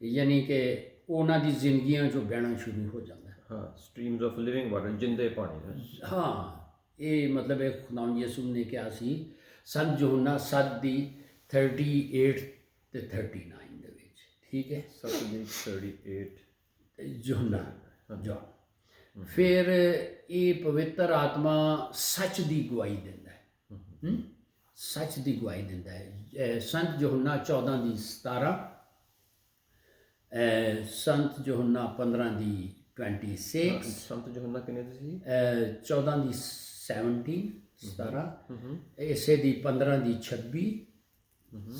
ਯਾਨੀ ਕਿ ਉਹਨਾਂ ਦੀ ਜ਼ਿੰਦਗੀਆਂ 'ਚੋਂ ਬਹਿਣਾ ਸ਼ੁਰੂ ਹੋ ਜਾਂਦਾ ਹੈ। ਹਾਂ, ਸਟ੍ਰੀਮਸ ਆਫ ਲਿਵਿੰਗ ਵਾਟਰ, ਜਿੰਦੇ ਪਾਣੀ। ਹਾਂ, ਇਹ ਮਤਲਬ ਇਹ ਖੁਦਾਵੰਦ ਯਿਸੂ ਨੇ ਕਿਹਾ ਸੀ ਸੰਤ ਯਹੋਨਾ 7 ਦੀ 38 ਤੇ 39 ਦੇ ਵਿੱਚ, ਠੀਕ ਹੈ। 7 ਦੀ 38 ਯਹੋਨਾ ਜੌਨ। ਫਿਰ ਇਹ ਪਵਿੱਤਰ ਆਤਮਾ ਸੱਚ ਦੀ ਗਵਾਹੀ ਦਿੰਦਾ ਹੈ, ਸੱਚ ਦੀ ਗਵਾਹੀ ਦਿੰਦਾ ਹੈ। ਸੰਤ ਯਹੋਨਾ 14 ਦੀ 17, ਸੰਤ ਯਹੋਨਾ 15 ਦੀ 26। ਸੰਤ ਯਹੋਨਾ ਕਿੰਨੇ ਦੀ ਸੀ? 14 ਦੀ 17, ਇਸੇ ਦੀ 15 ਦੀ 26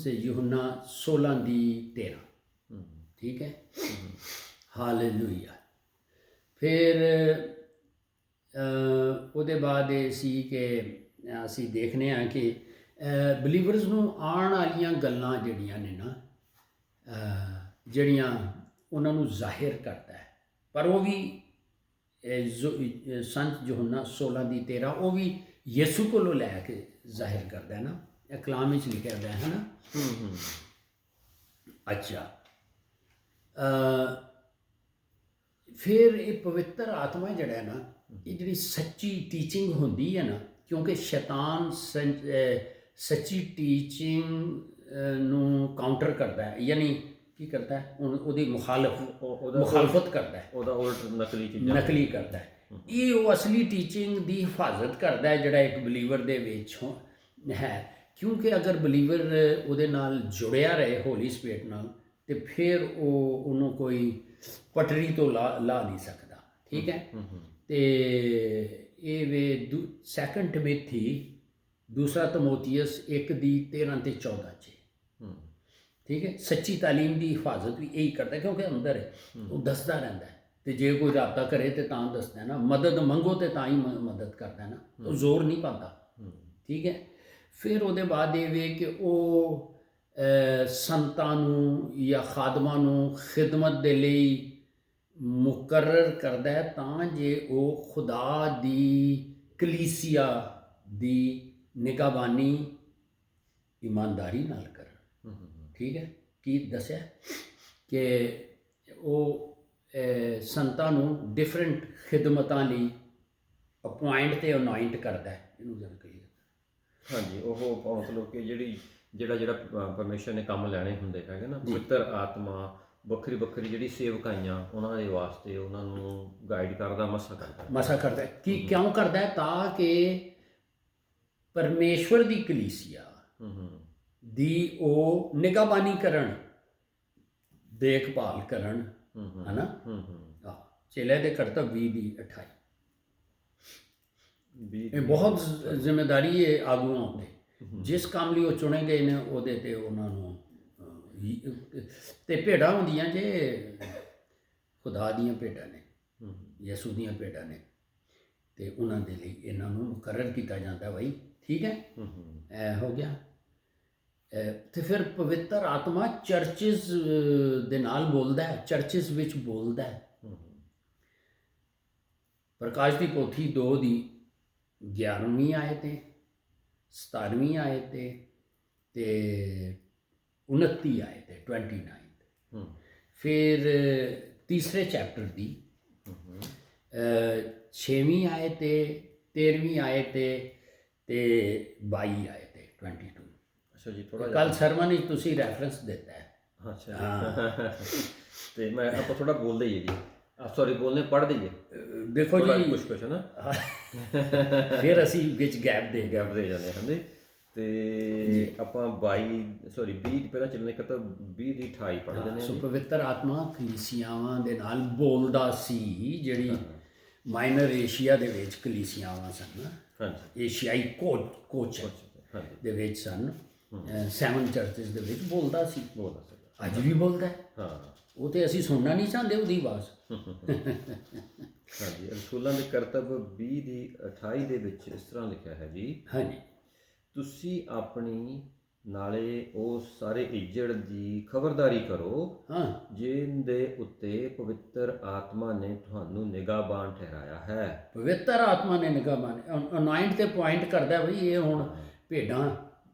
ਤੇ ਯਹੋਨਾ 16 ਦੀ 13, ਠੀਕ ਹੈ। ਹਾਲੇਲੂਇਆ। ਫਿਰ ਉਹਦੇ ਬਾਅਦ ਇਹ ਸੀ ਕਿ ਅਸੀਂ ਦੇਖਦੇ ਹਾਂ ਕਿ ਬਲੀਵਰਸ ਨੂੰ ਆਉਣ ਵਾਲੀਆਂ ਗੱਲਾਂ ਜਿਹੜੀਆਂ ਨੇ ਨਾ, ਜਿਹੜੀਆਂ ਉਹਨਾਂ ਨੂੰ ਜ਼ਾਹਿਰ ਕਰਦਾ ਹੈ, ਪਰ ਉਹ ਵੀ ਸੰਤ ਯਹੋਨਾ 16 ਦੀ 13 ਉਹ ਵੀ ਯਿਸੂ ਕੋਲੋਂ ਲੈ ਕੇ ਜ਼ਾਹਿਰ ਕਰਦਾ ਹੈ ਨਾ, ਇਹ ਕਲਾਮ ਵਿੱਚ ਲਿਖਿਆ ਹੋਇਆ ਹੈ ਨਾ। ਅੱਛਾ, ਫਿਰ ਇਹ ਪਵਿੱਤਰ ਆਤਮਾ ਜਿਹੜਾ ਹੈ ਨਾ, ਇਹ ਜਿਹੜੀ ਸੱਚੀ ਟੀਚਿੰਗ ਹੁੰਦੀ ਹੈ ਨਾ, ਕਿਉਂਕਿ ਸ਼ੈਤਾਨ ਸੱਚੀ ਟੀਚਿੰਗ ਨੂੰ ਕਾਊਂਟਰ ਕਰਦਾ ਹੈ, ਯਾਨੀ ਕੀ ਕਰਦਾ ਹੈ, ਉਹਦੀ ਮੁਖਾਲਫਤ ਕਰਦਾ ਹੈ, ਉਹਦਾ ਉਲਟ ਨਕਲੀ ਕਰਦਾ ਹੈ। ਇਹ ਉਹ ਅਸਲੀ ਟੀਚਿੰਗ ਦੀ ਹਿਫਾਜ਼ਤ ਕਰਦਾ ਹੈ ਜਿਹੜਾ ਇੱਕ ਬਲੀਵਰ ਦੇ ਵਿੱਚ ਹੈ, ਕਿਉਂਕਿ ਅਗਰ ਬਲੀਵਰ ਉਹਦੇ ਨਾਲ ਜੁੜਿਆ ਰਹੇ ਹੋਲੀ ਸਪਿਰਿਟ ਨਾਲ, ਤੇ ਫਿਰ ਉਹਨੂੰ ਕੋਈ ਪਟੜੀ ਤੋਂ ਲਾ ਨਹੀਂ ਸਕਦਾ, ਠੀਕ ਹੈ। ਤੇ ਇਹ ਵੇ 2 ਟਿਮੋਥੀ 2 ਤਮੋਥੀਅਸ 1 ਦੀ 13 ਤੇ 14 'ਚ, ਠੀਕ ਹੈ। ਸੱਚੀ ਤਾਲੀਮ ਦੀ ਹਿਫਾਜ਼ਤ ਵੀ ਇਹੀ ਕਰਦਾ, ਕਿਉਂਕਿ ਅੰਦਰ ਹੈ, ਉਹ ਦੱਸਦਾ ਰਹਿੰਦਾ ਹੈ, ਤੇ ਜੇ ਕੋਈ ਰਾਬਤਾ ਕਰੇ ਤੇ ਤਾਂ ਦੱਸਦਾ ਨਾ, ਮਦਦ ਮੰਗੋ ਤੇ ਤਾਂ ਹੀ ਮਦਦ ਕਰਦਾ ਨਾ, ਉਹ ਜ਼ੋਰ ਨਹੀਂ ਪਾਉਂਦਾ, ਠੀਕ ਹੈ। ਫਿਰ ਉਹਦੇ ਬਾਅਦ ਇਹ ਵੇ ਕਿ ਉਹ ਸੰਤਾਂ ਨੂੰ ਜਾਂ ਖਾਦਮਾਂ ਨੂੰ ਖਿਦਮਤ ਦੇ ਲਈ ਮੁਕਰਰ ਕਰਦਾ ਹੈ, ਤਾਂ ਜੇ ਉਹ ਖੁਦਾ ਦੀ ਕਲੀਸਿਆ ਦੀ ਨਿਗਾਹਬਾਨੀ ਇਮਾਨਦਾਰੀ ਨਾਲ ਕਰਨ। ਠੀਕ ਹੈ, ਕੀ ਦੱਸਿਆ ਕਿ ਉਹ ਸੰਤਾਂ ਨੂੰ ਡਿਫਰੈਂਟ ਖਿਦਮਤਾਂ ਲਈ ਅਪੁਆਇੰਟ ਤੇ ਅਨੋਇੰਟ ਕਰਦਾ ਹੈ, ਇਹਨੂੰ ਜਦ ਕਹੀਏ। ਹਾਂਜੀ, ਉਹ ਮਤਲਬ ਕਿ ਜਿਹੜਾ ਪਰਮੇਸ਼ਰ ਨੇ ਕੰਮ ਲੈਣੇ ਹੁੰਦੇ ਹੈਗੇ ਨਾ, ਪਵਿੱਤਰ ਆਤਮਾ ਵੱਖਰੀ ਵੱਖਰੀ ਜਿਹੜੀ ਸੇਵਕਾਈਆਂ ਉਹਨਾਂ ਦੇ ਵਾਸਤੇ ਉਹਨਾਂ ਨੂੰ ਗਾਈਡ ਕਰਦਾ, ਮਸਾ ਕਰਦਾ। ਕੀ ਕਿਉਂ ਕਰਦਾ ਹੈ? ਤਾਂ ਕਿ ਪਰਮੇਸ਼ਵਰ ਦੀ ਕਲੀਸਿਆ ਦੀ ਉਹ ਨਿਗਾਹਬਾਨੀ ਕਰਨ, ਦੇਖਭਾਲ ਕਰਨ, ਹੈ ਨਾ। ਚੇਲੇ ਦੇ ਕਰਤੱਵ 20:28। ਇਹ ਬਹੁਤ ਜ਼ਿੰਮੇਵਾਰੀ ਹੈ ਆਗੂਆਂ ਉੱਤੇ। ਜਿਸ ਕੰਮ ਲਈ ਉਹ ਚੁਣੇ ਗਏ ਨੇ ਉਹਦੇ ਤੇ ਉਹਨਾਂ ਨੂੰ ਤੇ ਭੇਡਾਂ ਹੁੰਦੀਆਂ ਜੇ ਖੁਦਾ ਦੀਆਂ ਭੇਡਾਂ ਨੇ, ਯਿਸੂ ਦੀਆਂ ਭੇਡਾਂ ਨੇ, ਤੇ ਉਹਨਾਂ ਦੇ ਲਈ ਇਹਨਾਂ ਨੂੰ ਮੁਕਰਰ ਕੀਤਾ ਜਾਂਦਾ। ਬਈ ਠੀਕ ਹੈ, ਇਹ ਹੋ ਗਿਆ। ਤੇ ਫਿਰ ਪਵਿੱਤਰ ਆਤਮਾ ਚਰਚਿਸ ਦੇ ਨਾਲ ਬੋਲਦਾ ਹੈ, ਚਰਚਿਸ ਵਿੱਚ ਬੋਲਦਾ ਹੈ। ਪ੍ਰਕਾਸ਼ ਦੀ ਪੋਥੀ 2:11ਵੀਂ ਆਇਤ, 17ਵੀਂ ਆਇਤ ਤੇ 29 ਆਇਤ, 29। ਫਿਰ ਤੀਸਰੇ ਚੈਪਟਰ ਦੀ 6ਵੀਂ ਆਇਤ, 13ਵੀਂ ਆਇਤ ਤੇ 22 ਆਇਤ, 22। ਅੱਛਾ ਜੀ, ਥੋੜਾ ਕੱਲ ਸਰਮਨ ਵਿੱਚ ਤੁਸੀਂ ਰੈਫਰੈਂਸ ਦਿੱਤਾ ਹੈ। ਅੱਛਾ, ਤੇ ਮੈਂ ਆਪਾਂ ਥੋੜਾ ਬੋਲਦੇ ਹੀ ਜੀ, ਸੌਰੀ ਬੋਲਨੇ ਪੜ੍ਹ ਦਈਏ। ਦੇਖੋ ਜੀ, ਕੁਛ ਹੈ ਨਾ, ਫਿਰ ਅਸੀਂ ਵਿੱਚ ਗੈਪ ਦੇ ਜਾਂਦੇ ਹਾਂ। ਤੇ ਆਪਾਂ 20 ਪਹਿਲਾਂ ਚੱਲਣੇ ਤਾਂ 20:28 ਪੜ੍ਹਦੇ ਨੇ। ਸੋ ਪਵਿੱਤਰ ਆਤਮਾ ਕਲੀਸਿਆਵਾਂ ਦੇ ਨਾਲ ਬੋਲਦਾ ਸੀ, ਜਿਹੜੀ ਮਾਈਨਰ ਏਸ਼ੀਆ ਦੇ ਵਿੱਚ ਕਲੀਸਿਆਵਾਂ ਸਨ, ਏਸ਼ੀਆਈ ਕੋਚ ਦੇ ਵਿੱਚ ਸਨ, 7 ਚਰਚਿਸ ਦੇ ਵਿੱਚ ਬੋਲਦਾ ਸੀ। ਅੱਜ ਵੀ ਬੋਲਦਾ ਹੈ। ਉਹ ਤੇ ਅਸੀਂ ਸੁਣਨਾ ਨਹੀਂ ਚਾਹੁੰਦੇ ਉਹਦੀ ਆਵਾਜ਼। ਹਾਂਜੀ, ਰਸੂਲਾਂ ਦੇ ਕਰਤੱਵ 20:28 ਦੇ ਵਿੱਚ ਇਸ ਤਰ੍ਹਾਂ ਲਿਖਿਆ ਹੈ ਜੀ। ਹਾਂਜੀ, ਤੁਸੀਂ ਆਪਣੀ ਨਾਲੇ ਉਹ ਸਾਰੇ ਇੱਜੜ ਦੀ ਖਬਰਦਾਰੀ ਕਰੋ ਜਿਹਦੇ ਉੱਤੇ ਪਵਿੱਤਰ ਆਤਮਾ ਨੇ ਤੁਹਾਨੂੰ ਨਿਗਾਹਬਾਨ ਠਹਿਰਾਇਆ ਹੈ। ਪਵਿੱਤਰ ਆਤਮਾ ਨੇ ਨਿਗਾਹਬਾਨ ਅਨੋਇੰਟ ਤੇ ਪੁਆਇੰਟ ਕਰਦਾ ਬਈ ਇਹ ਹੁਣ ਭੇਡਾਂ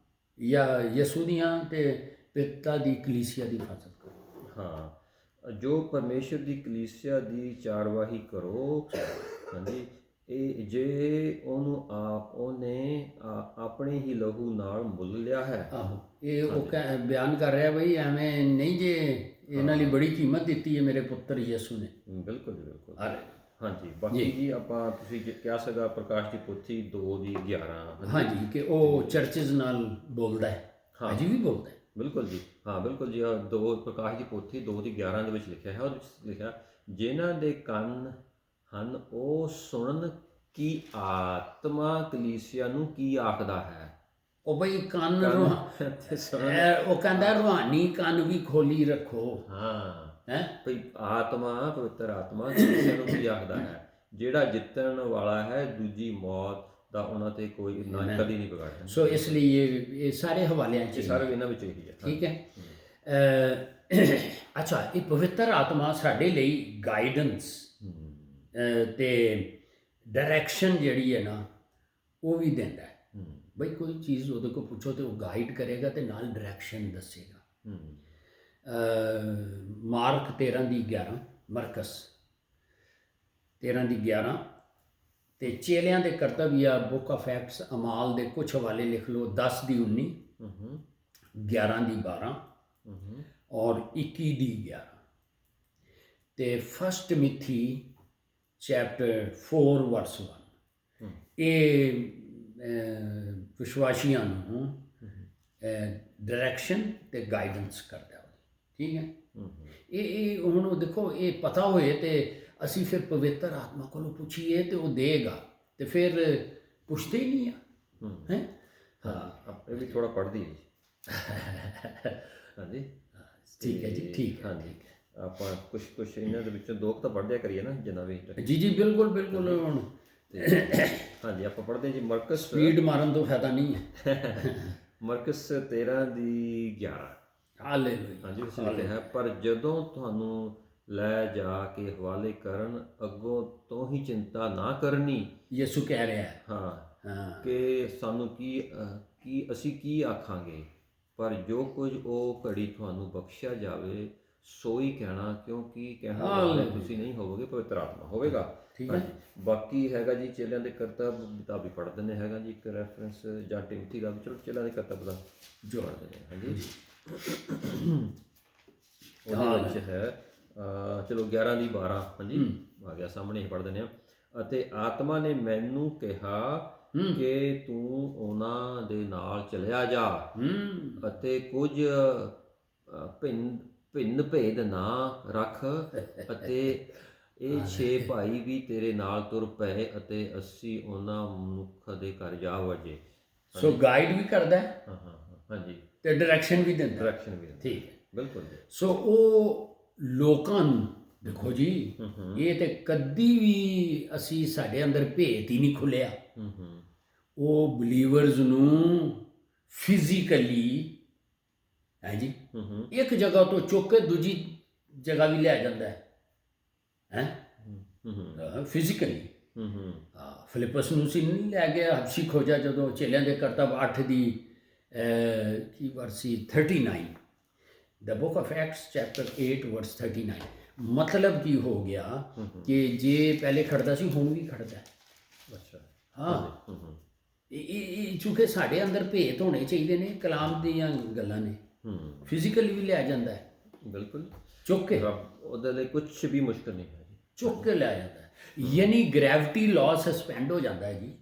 ਜਾਂ ਯਿਸੂ ਦੀਆਂ ਤੇ ਪਿਤਾ ਦੀ ਕਲੀਸਿਆ ਦੀ ਹਿਫਾਜ਼ਤ ਕਰੋ। ਜੋ ਪਰਮੇਸ਼ਰ ਦੀ ਕਲੀਸਿਆ ਦੀ ਚਾਰਵਾਹੀ ਕਰੋ। ਹਾਂਜੀ, ਇਹ ਜੇ ਉਹਨੇ ਆਪਣੇ ਹੀ ਲਹੂ ਨਾਲ ਮੁੱਲ ਲਿਆ ਹੈ। ਇਹ ਉਹ ਬਿਆਨ ਕਰ ਰਿਹਾ ਬਈ ਐਵੇਂ ਨਹੀਂ ਜੇ ਇਹਨਾਂ ਲਈ ਬੜੀ ਕੀਮਤ ਦਿੱਤੀ ਹੈ ਮੇਰੇ ਪੁੱਤਰ ਯਿਸੂ ਨੇ। ਬਿਲਕੁਲ ਜੀ, ਬਿਲਕੁਲ। ਹਾਂਜੀ, ਬਾਕੀ ਜੀ ਆਪਾਂ ਤੁਸੀਂ ਕਿਹਾ ਸੀਗਾ ਪ੍ਰਕਾਸ਼ ਦੀ ਪੋਥੀ 2:11। ਹਾਂਜੀ, ਕਿ ਉਹ ਚਰਚਿਸ ਨਾਲ ਬੋਲਦਾ ਹੈ, ਅੱਜ ਵੀ ਬੋਲਦਾ ਹੈ। ਬਿਲਕੁਲ ਜੀ, ਬਿਲਕੁਲ ਜੀ। ਪ੍ਰਕਾਸ਼ ਦੀ ਪੋਥੀ 2:11 ਦੇ ਵਿੱਚ ਲਿਖਿਆ ਹੈ, ਉਹਦੇ ਵਿੱਚ ਲਿਖਿਆ, ਜਿਨ੍ਹਾਂ ਦੇ ਕੰਨ ਹਨ ਉਹ ਸੁਣਨ ਕਿ ਆਤਮਾ ਕਲੀਸਿਆ ਨੂੰ ਕੀ ਆਖਦਾ ਹੈ। ਉਹ ਬਈ ਕੰਨ ਉਹ ਕਹਿੰਦਾ ਰੂਹਾਨੀ ਕੰਨ ਵੀ ਖੋਲੀ ਰੱਖੋ। ਭਈ ਆਤਮਾ, ਪਵਿੱਤਰ ਆਤਮਾ ਕਲੀਸਿਆ ਨੂੰ ਕੀ ਆਖਦਾ ਹੈ। ਜਿਹੜਾ ਜਿੱਤਣ ਵਾਲਾ ਹੈ ਦੂਜੀ ਮੌਤ ਦਾ ਉਹਨਾਂ ਤੇ ਕੋਈ ਕਦੀ ਨਹੀਂ ਵਿਗਾੜਦਾ। ਸੋ ਇਸ ਲਈ ਇਹ ਸਾਰੇ ਹਵਾਲਿਆਂ 'ਚ ਸਾਰੇ ਇਹਨਾਂ ਵਿੱਚ ਇਹੀ ਹੈ। ਠੀਕ ਹੈ। ਅੱਛਾ, ਇਹ ਪਵਿੱਤਰ ਆਤਮਾ ਸਾਡੇ ਲਈ ਗਾਈਡੈਂਸ ਤੇ ਡਾਇਰੈਕਸ਼ਨ ਜਿਹੜੀ ਹੈ ਨਾ ਉਹ ਵੀ ਦਿੰਦਾ ਹੈ। ਬਈ ਕੋਈ ਚੀਜ਼ ਉਹਦੇ ਕੋਲ ਪੁੱਛੋ ਤੇ ਉਹ ਗਾਈਡ ਕਰੇਗਾ ਤੇ ਨਾਲ ਡਾਇਰੈਕਸ਼ਨ ਦੱਸੇਗਾ। ਮਾਰਕ 13:11, ਮਰਕਸ 13:11 ਤੇ ਚੇਲਿਆਂ ਦੇ ਕਰਤੱਵ ਜਾਂ ਬੁੱਕ ਆਫ ਐਕਟਸ ਅਮਾਲ ਦੇ ਕੁਝ ਹਵਾਲੇ ਲਿਖ ਲਓ। 10:19, 11:12 ਔਰ 21:11 ਤੇ 1 Timothy ਚੈਪਟਰ 4:1। ਇਹ ਵਿਸ਼ਵਾਸੀਆਂ ਨੂੰ ਡਾਇਰੈਕਸ਼ਨ ਤੇ ਗਾਈਡੈਂਸ ਕਰਦਾ। ਠੀਕ ਹੈ। ਇਹ ਹੁਣ ਦੇਖੋ, ਇਹ ਪਤਾ ਹੋਏ ਤੇ ਅਸੀਂ ਫਿਰ ਪਵਿੱਤਰ ਆਤਮਾ ਕੋਲੋਂ ਪੁੱਛੀਏ ਤੇ ਉਹ ਦੇਗਾ, ਤੇ ਫਿਰ ਪੁੱਛਦੇ ਹੀ ਨਹੀਂ ਆ। ਇਹ ਵੀ ਥੋੜਾ ਪੜ੍ਹਦੀ ਹੈ। ਹਾਂਜੀ, ਠੀਕ ਹੈ ਜੀ, ਠੀਕ ਹੈ। ਆਪਾਂ ਕੁਛ ਇਹਨਾਂ ਦੇ ਵਿੱਚੋਂ 2 ਤਾਂ ਪੜ੍ਹਦਿਆ ਕਰੀਏ ਨਾ, ਜਿੰਨਾ ਵੀ। ਜੀ ਬਿਲਕੁਲ। ਹੁਣ ਹਾਂਜੀ, ਆਪਾਂ ਪੜ੍ਹਦੇ ਜੀ ਮਰਕਸ। ਸਪੀਡ ਮਾਰਨ ਤੋਂ ਫਾਇਦਾ ਨਹੀਂ ਹੈ। ਮਰਕਸ 13:11। ਹਾਲੇਲੂਇਆ। ਹਾਂਜੀ, ਉਸ ਲਿਖਿਆ ਹੈ, ਪਰ ਜਦੋਂ ਤੁਹਾਨੂੰ ਲੈ ਜਾ ਕੇ ਹਵਾਲੇ ਕਰਨ, ਅੱਗੋਂ ਤੋਂ ਹੀ ਚਿੰਤਾ ਨਾ ਕਰਨੀ। ਯਿਸੂ ਕਹਿ ਰਿਹਾ ਹੈ। ਹਾਂ ਹਾਂ ਕਿ ਸਾਨੂੰ ਕੀ ਅਸੀਂ ਕੀ ਆਖਾਂਗੇ, ਪਰ ਜੋ ਕੁਝ ਉਹ ਘੜੀ ਤੁਹਾਨੂੰ ਬਖਸ਼ਿਆ ਜਾਵੇ ਸੋਈ ਕਹਿਣਾ, ਕਿਉਂਕਿ ਕਹਿਣ ਵਾਲੇ ਤੁਸੀਂ ਨਹੀਂ ਹੋਵੋਗੇ, ਪਵਿੱਤਰ ਆਤਮਾ ਹੋਵੇਗਾ। ਠੀਕ ਹੈ। ਬਾਕੀ ਹੈਗਾ ਜੀ ਚੇਲਿਆਂ ਦੇ ਕਰਤੱਵ ਦਾ ਵੀ ਪੜ੍ਹ ਦਿੰਦੇ ਹੈਗਾ ਜੀ, ਇੱਕ ਰੈਫਰੈਂਸ ਜਾਂ ਟਿਮਥੀ ਦਾ ਵੀ, ਚਲੋ ਚੇਲਿਆਂ ਦੇ ਕਰਤੱਵ ਦਾ ਜੋ ਪੜ੍ਹ ਦਿੰਦੇ ਹਾਂਜੀ। ਉਹਦੇ ਵਿੱਚ ਹੈ ਚਲੋ 11 ਦੀ 12 ਹਾਂਜੀ ਆ ਗਿਆ ਸਾਹਮਣੇ, ਪੜ੍ਹ ਦਿੰਦੇ ਹਾਂ। ਅਤੇ ਆਤਮਾ ਨੇ ਮੈਨੂੰ ਕਿਹਾ ਕਿ ਤੂੰ ਉਹਨਾਂ ਦੇ ਨਾਲ ਚਲਿਆ ਜਾ ਅਤੇ ਕੁਝ ਭਿੰਨ ਭੇਦ ਨਾ ਰੱਖ, ਅਤੇ ਇਹ 6 ਭਾਈ ਵੀ ਤੇਰੇ ਨਾਲ ਤੁਰ ਪਏ ਅਤੇ ਅਸੀਂ ਉਹਨਾਂ ਮਨੁੱਖ ਦੇ ਘਰ ਜਾ ਵਜੇ। ਸੋ ਗਾਈਡ ਵੀ ਕਰਦਾ ਹੈ, ਹਾਂਜੀ, ਤੇ ਡਾਇਰੈਕਸ਼ਨ ਵੀ ਦਿੰਦਾ। ਡਾਇਰੈਕਸ਼ਨ ਵੀ ਦਿੰਦਾ। ਠੀਕ ਹੈ। ਬਿਲਕੁਲ ਜੀ। ਸੋ ਉਹ ਲੋਕਾਂ ਨੂੰ ਦੇਖੋ ਜੀ, ਇਹ ਤੇ ਕਦੀ ਵੀ ਅਸੀਂ ਸਾਡੇ ਅੰਦਰ ਭੇਤ ਹੀ ਨਹੀਂ ਖੁੱਲਿਆ। ਉਹ ਬਲੀਵਰਸ ਨੂੰ ਫਿਜ਼ੀਕਲੀ ਹੈ ਜੀ ਇੱਕ ਜਗ੍ਹਾ ਤੋਂ ਚੁੱਕ ਕੇ ਦੂਜੀ ਜਗ੍ਹਾ ਵੀ ਲੈ ਜਾਂਦਾ ਹੈ ਫਿਜ਼ੀਕਲੀ। ਫਿਲਿਪਸ ਨੂੰ ਸੀ ਨਹੀਂ ਲੈ ਗਿਆ ਹਬਸ਼ੀ ਖੋਜਾ, ਜਦੋਂ ਚੇਲਿਆਂ ਦੇ ਕਰਤੱਵ 8 ਦੀ ਕੀ ਵਰਸ ਸੀ 39, ਦ ਬੁੱਕ ਆਫ ਐਕਟਸ ਚੈਪਟਰ 8 ਵਰਸ 39। ਮਤਲਬ ਕੀ ਹੋ ਗਿਆ ਕਿ ਜੇ ਪਹਿਲੇ ਖੜਦਾ ਸੀ ਹੁਣ ਵੀ ਖੜਦਾ ਹੈ। ਅੱਛਾ। ਹਾਂ ਇਹ ਚੂੰਕਿ ਸਾਡੇ ਅੰਦਰ ਭੇਤ ਹੋਣੇ ਚਾਹੀਦੇ ਨੇ, ਕਲਾਮ ਦੀਆਂ ਗੱਲਾਂ ਨੇ, ਫਿਜ਼ੀਕਲੀ ਵੀ ਲਿਆ ਜਾਂਦਾ ਹੈ। ਬਿਲਕੁਲ ਚੁੱਕ ਕੇ ਉਹਦੇ ਲਈ ਕੁਝ ਵੀ ਮੁਸ਼ਕਲ ਨਹੀਂ ਹੈ ਜੀ, ਚੁੱਕ ਕੇ ਲਿਆ ਜਾਂਦਾ ਹੈ। ਯਾਨੀ ਗ੍ਰੈਵਿਟੀ ਲਾਅ ਸਸਪੈਂਡ ਹੋ ਜਾਂਦਾ ਹੈ ਜੀ।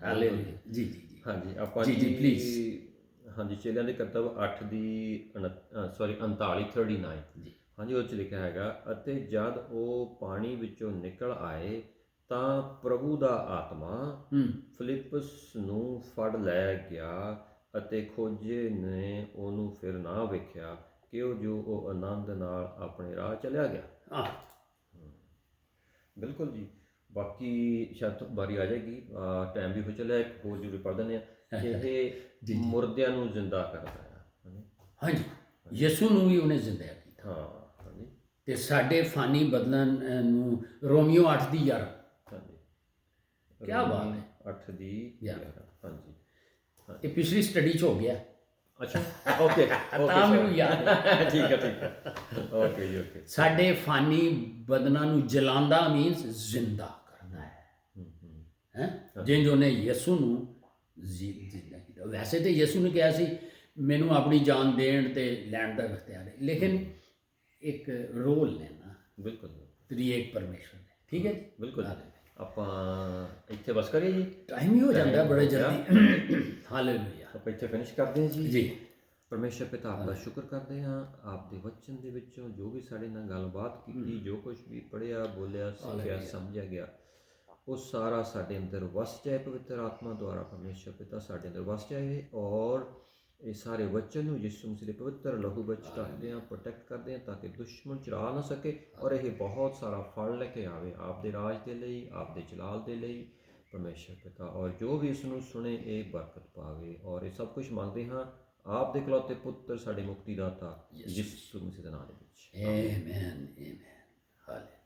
ਹਾਲੇਲੂਇਆ ਜੀ ਜੀ ਜੀ ਹਾਂਜੀ। ਆਪਾਂ ਜੀ ਪਲੀਜ਼। ਹਾਂਜੀ ਚੇਲਿਆਂ ਦੇ ਕਰਤੱਵ 8 ਦੀ 39 ਜੀ ਹਾਂਜੀ, ਉਹ 'ਚ ਲਿਖਿਆ ਹੈਗਾ, ਅਤੇ ਜਦ ਉਹ ਪਾਣੀ ਵਿੱਚੋਂ ਨਿਕਲ ਆਏ ਤਾਂ ਪ੍ਰਭੂ ਦਾ ਆਤਮਾ ਫਿਲਿਪਸ ਨੂੰ ਫੜ ਲੈ ਗਿਆ ਅਤੇ ਖੋਜੇ ਨੇ ਉਹਨੂੰ ਫਿਰ ਨਾ ਵੇਖਿਆ, ਕਿਉਂ ਜੋ ਉਹ ਆਨੰਦ ਨਾਲ ਆਪਣੇ ਰਾਹ ਚਲਿਆ ਗਿਆ। ਬਿਲਕੁਲ ਜੀ। ਬਾਕੀ ਸ਼ਾਇਦ ਵਾਰੀ ਆ ਜਾਏਗੀ, ਟਾਈਮ ਵੀ ਹੋ ਚੱਲਿਆ, ਇੱਕ ਹੋਰ ਜ਼ਰੂਰੀ ਪੜ੍ਹ ਦਿੰਦੇ ਹਾਂ ਕਿ ਇਹ ਮੁਰਦਿਆਂ ਨੂੰ ਜ਼ਿੰਦਾ ਕਰਦਾ ਹੈ। ਹਾਂਜੀ, ਯਿਸੂ ਨੂੰ ਵੀ ਉਹਨੇ ਜ਼ਿੰਦਾ ਕੀਤਾ। ਹਾਂ ਹਾਂਜੀ। ਤੇ ਸਾਡੇ ਫਾਨੀ ਬਦਲਣ ਨੂੰ ਰੋਮੀਓ 8 ਦੀ 11। ਹਾਂਜੀ ਕੀ ਬਾਤ ਹੈ। 8 ਦੀ 11 ਹਾਂਜੀ। ਇਹ ਪਿਛਲੀ ਸਟੱਡੀ 'ਚ ਹੋ ਗਿਆ। ਅੱਛਾ ਓਕੇ ਤਾਂ ਮੈਨੂੰ ਯਾਦ ਹੈ। ਠੀਕ ਹੈ ਓਕੇ ਜੀ ਓਕੇ। ਸਾਡੇ ਫਾਨੀ ਬਦਨਾਂ ਨੂੰ ਜਲਾਉਂਦਾ ਮੀਨਸ ਜ਼ਿੰਦਾ ਕਰਦਾ ਹੈ। ਜਿੰਜ ਉਹਨੇ ਯਿਸੂ ਨੂੰ ਜ਼ਿੰਦਾ ਕੀਤਾ। ਵੈਸੇ ਤਾਂ ਯਿਸੂ ਨੇ ਕਿਹਾ ਸੀ ਮੈਨੂੰ ਆਪਣੀ ਜਾਨ ਦੇਣ ਤੇ ਲੈਣ ਦਾ ਇਖਤਿਆਰ ਹੈ, ਲੇਕਿਨ ਇੱਕ ਰੋਲ ਨੇ ਨਾ। ਬਿਲਕੁਲ ਤ੍ਰਿਏਕ ਪਰਮੇਸ਼ਵਰ ਨੇ। ਠੀਕ ਹੈ ਜੀ ਬਿਲਕੁਲ। ਆਪਾਂ ਇੱਥੇ ਬਸ ਕਰੀਏ ਜੀ, ਟਾਈਮ ਹੀ ਹੋ ਜਾਂਦਾ ਬੜੇ ਜਲਦੀ। ਹਾਲੇਲੂਇਆ। ਆਪਾਂ ਇੱਥੇ ਫਿਨਿਸ਼ ਕਰਦੇ ਹਾਂ ਜੀ। ਜੀ ਪਰਮੇਸ਼ਰ ਪਿਤਾ ਆਪ ਦਾ ਸ਼ੁਕਰ ਕਰਦੇ ਹਾਂ, ਆਪ ਦੇ ਵਚਨ ਦੇ ਵਿੱਚੋਂ ਜੋ ਵੀ ਸਾਡੇ ਨਾਲ ਗੱਲਬਾਤ ਕੀਤੀ, ਜੋ ਕੁਝ ਵੀ ਪੜ੍ਹਿਆ ਬੋਲਿਆ ਸਿੱਖਿਆ ਸਮਝਿਆ ਗਿਆ, ਉਹ ਸਾਰਾ ਸਾਡੇ ਅੰਦਰ ਵਸ ਜਾਏ ਪਵਿੱਤਰ ਆਤਮਾ ਦੁਆਰਾ। ਪਰਮੇਸ਼ਰ ਪਿਤਾ ਸਾਡੇ ਅੰਦਰ ਵਸ ਜਾਏ, ਔਰ ਇਹ ਸਾਰੇ ਵਚਨ ਨੂੰ ਯਿਸੂ ਮਸੀਹ ਦੇ ਪਵਿੱਤਰ ਲਹੂ ਵਿੱਚ ਢੱਕਦੇ ਹਾਂ, ਪ੍ਰੋਟੈਕਟ ਕਰਦੇ ਹਾਂ, ਤਾਂ ਕਿ ਦੁਸ਼ਮਣ ਚੁਰਾ ਨਾ ਸਕੇ, ਔਰ ਇਹ ਬਹੁਤ ਸਾਰਾ ਫਲ ਲੈ ਕੇ ਆਵੇ ਆਪ ਦੇ ਰਾਜ ਦੇ ਲਈ, ਆਪ ਦੇ ਜਲਾਲ ਦੇ ਲਈ ਪਰਮੇਸ਼ਰ ਪਿਤਾ। ਔਰ ਜੋ ਵੀ ਇਸ ਨੂੰ ਸੁਣੇ ਇਹ ਬਰਕਤ ਪਾਵੇ, ਔਰ ਇਹ ਸਭ ਕੁਝ ਮੰਗਦੇ ਹਾਂ ਆਪ ਦੇ ਇਕਲੌਤੇ ਪੁੱਤਰ ਸਾਡੇ ਮੁਕਤੀਦਾਤਾ ਯਿਸੂ ਮਸੀਹ ਦੇ ਨਾਮ ਦੇ ਵਿੱਚ। Amen amen hallelujah.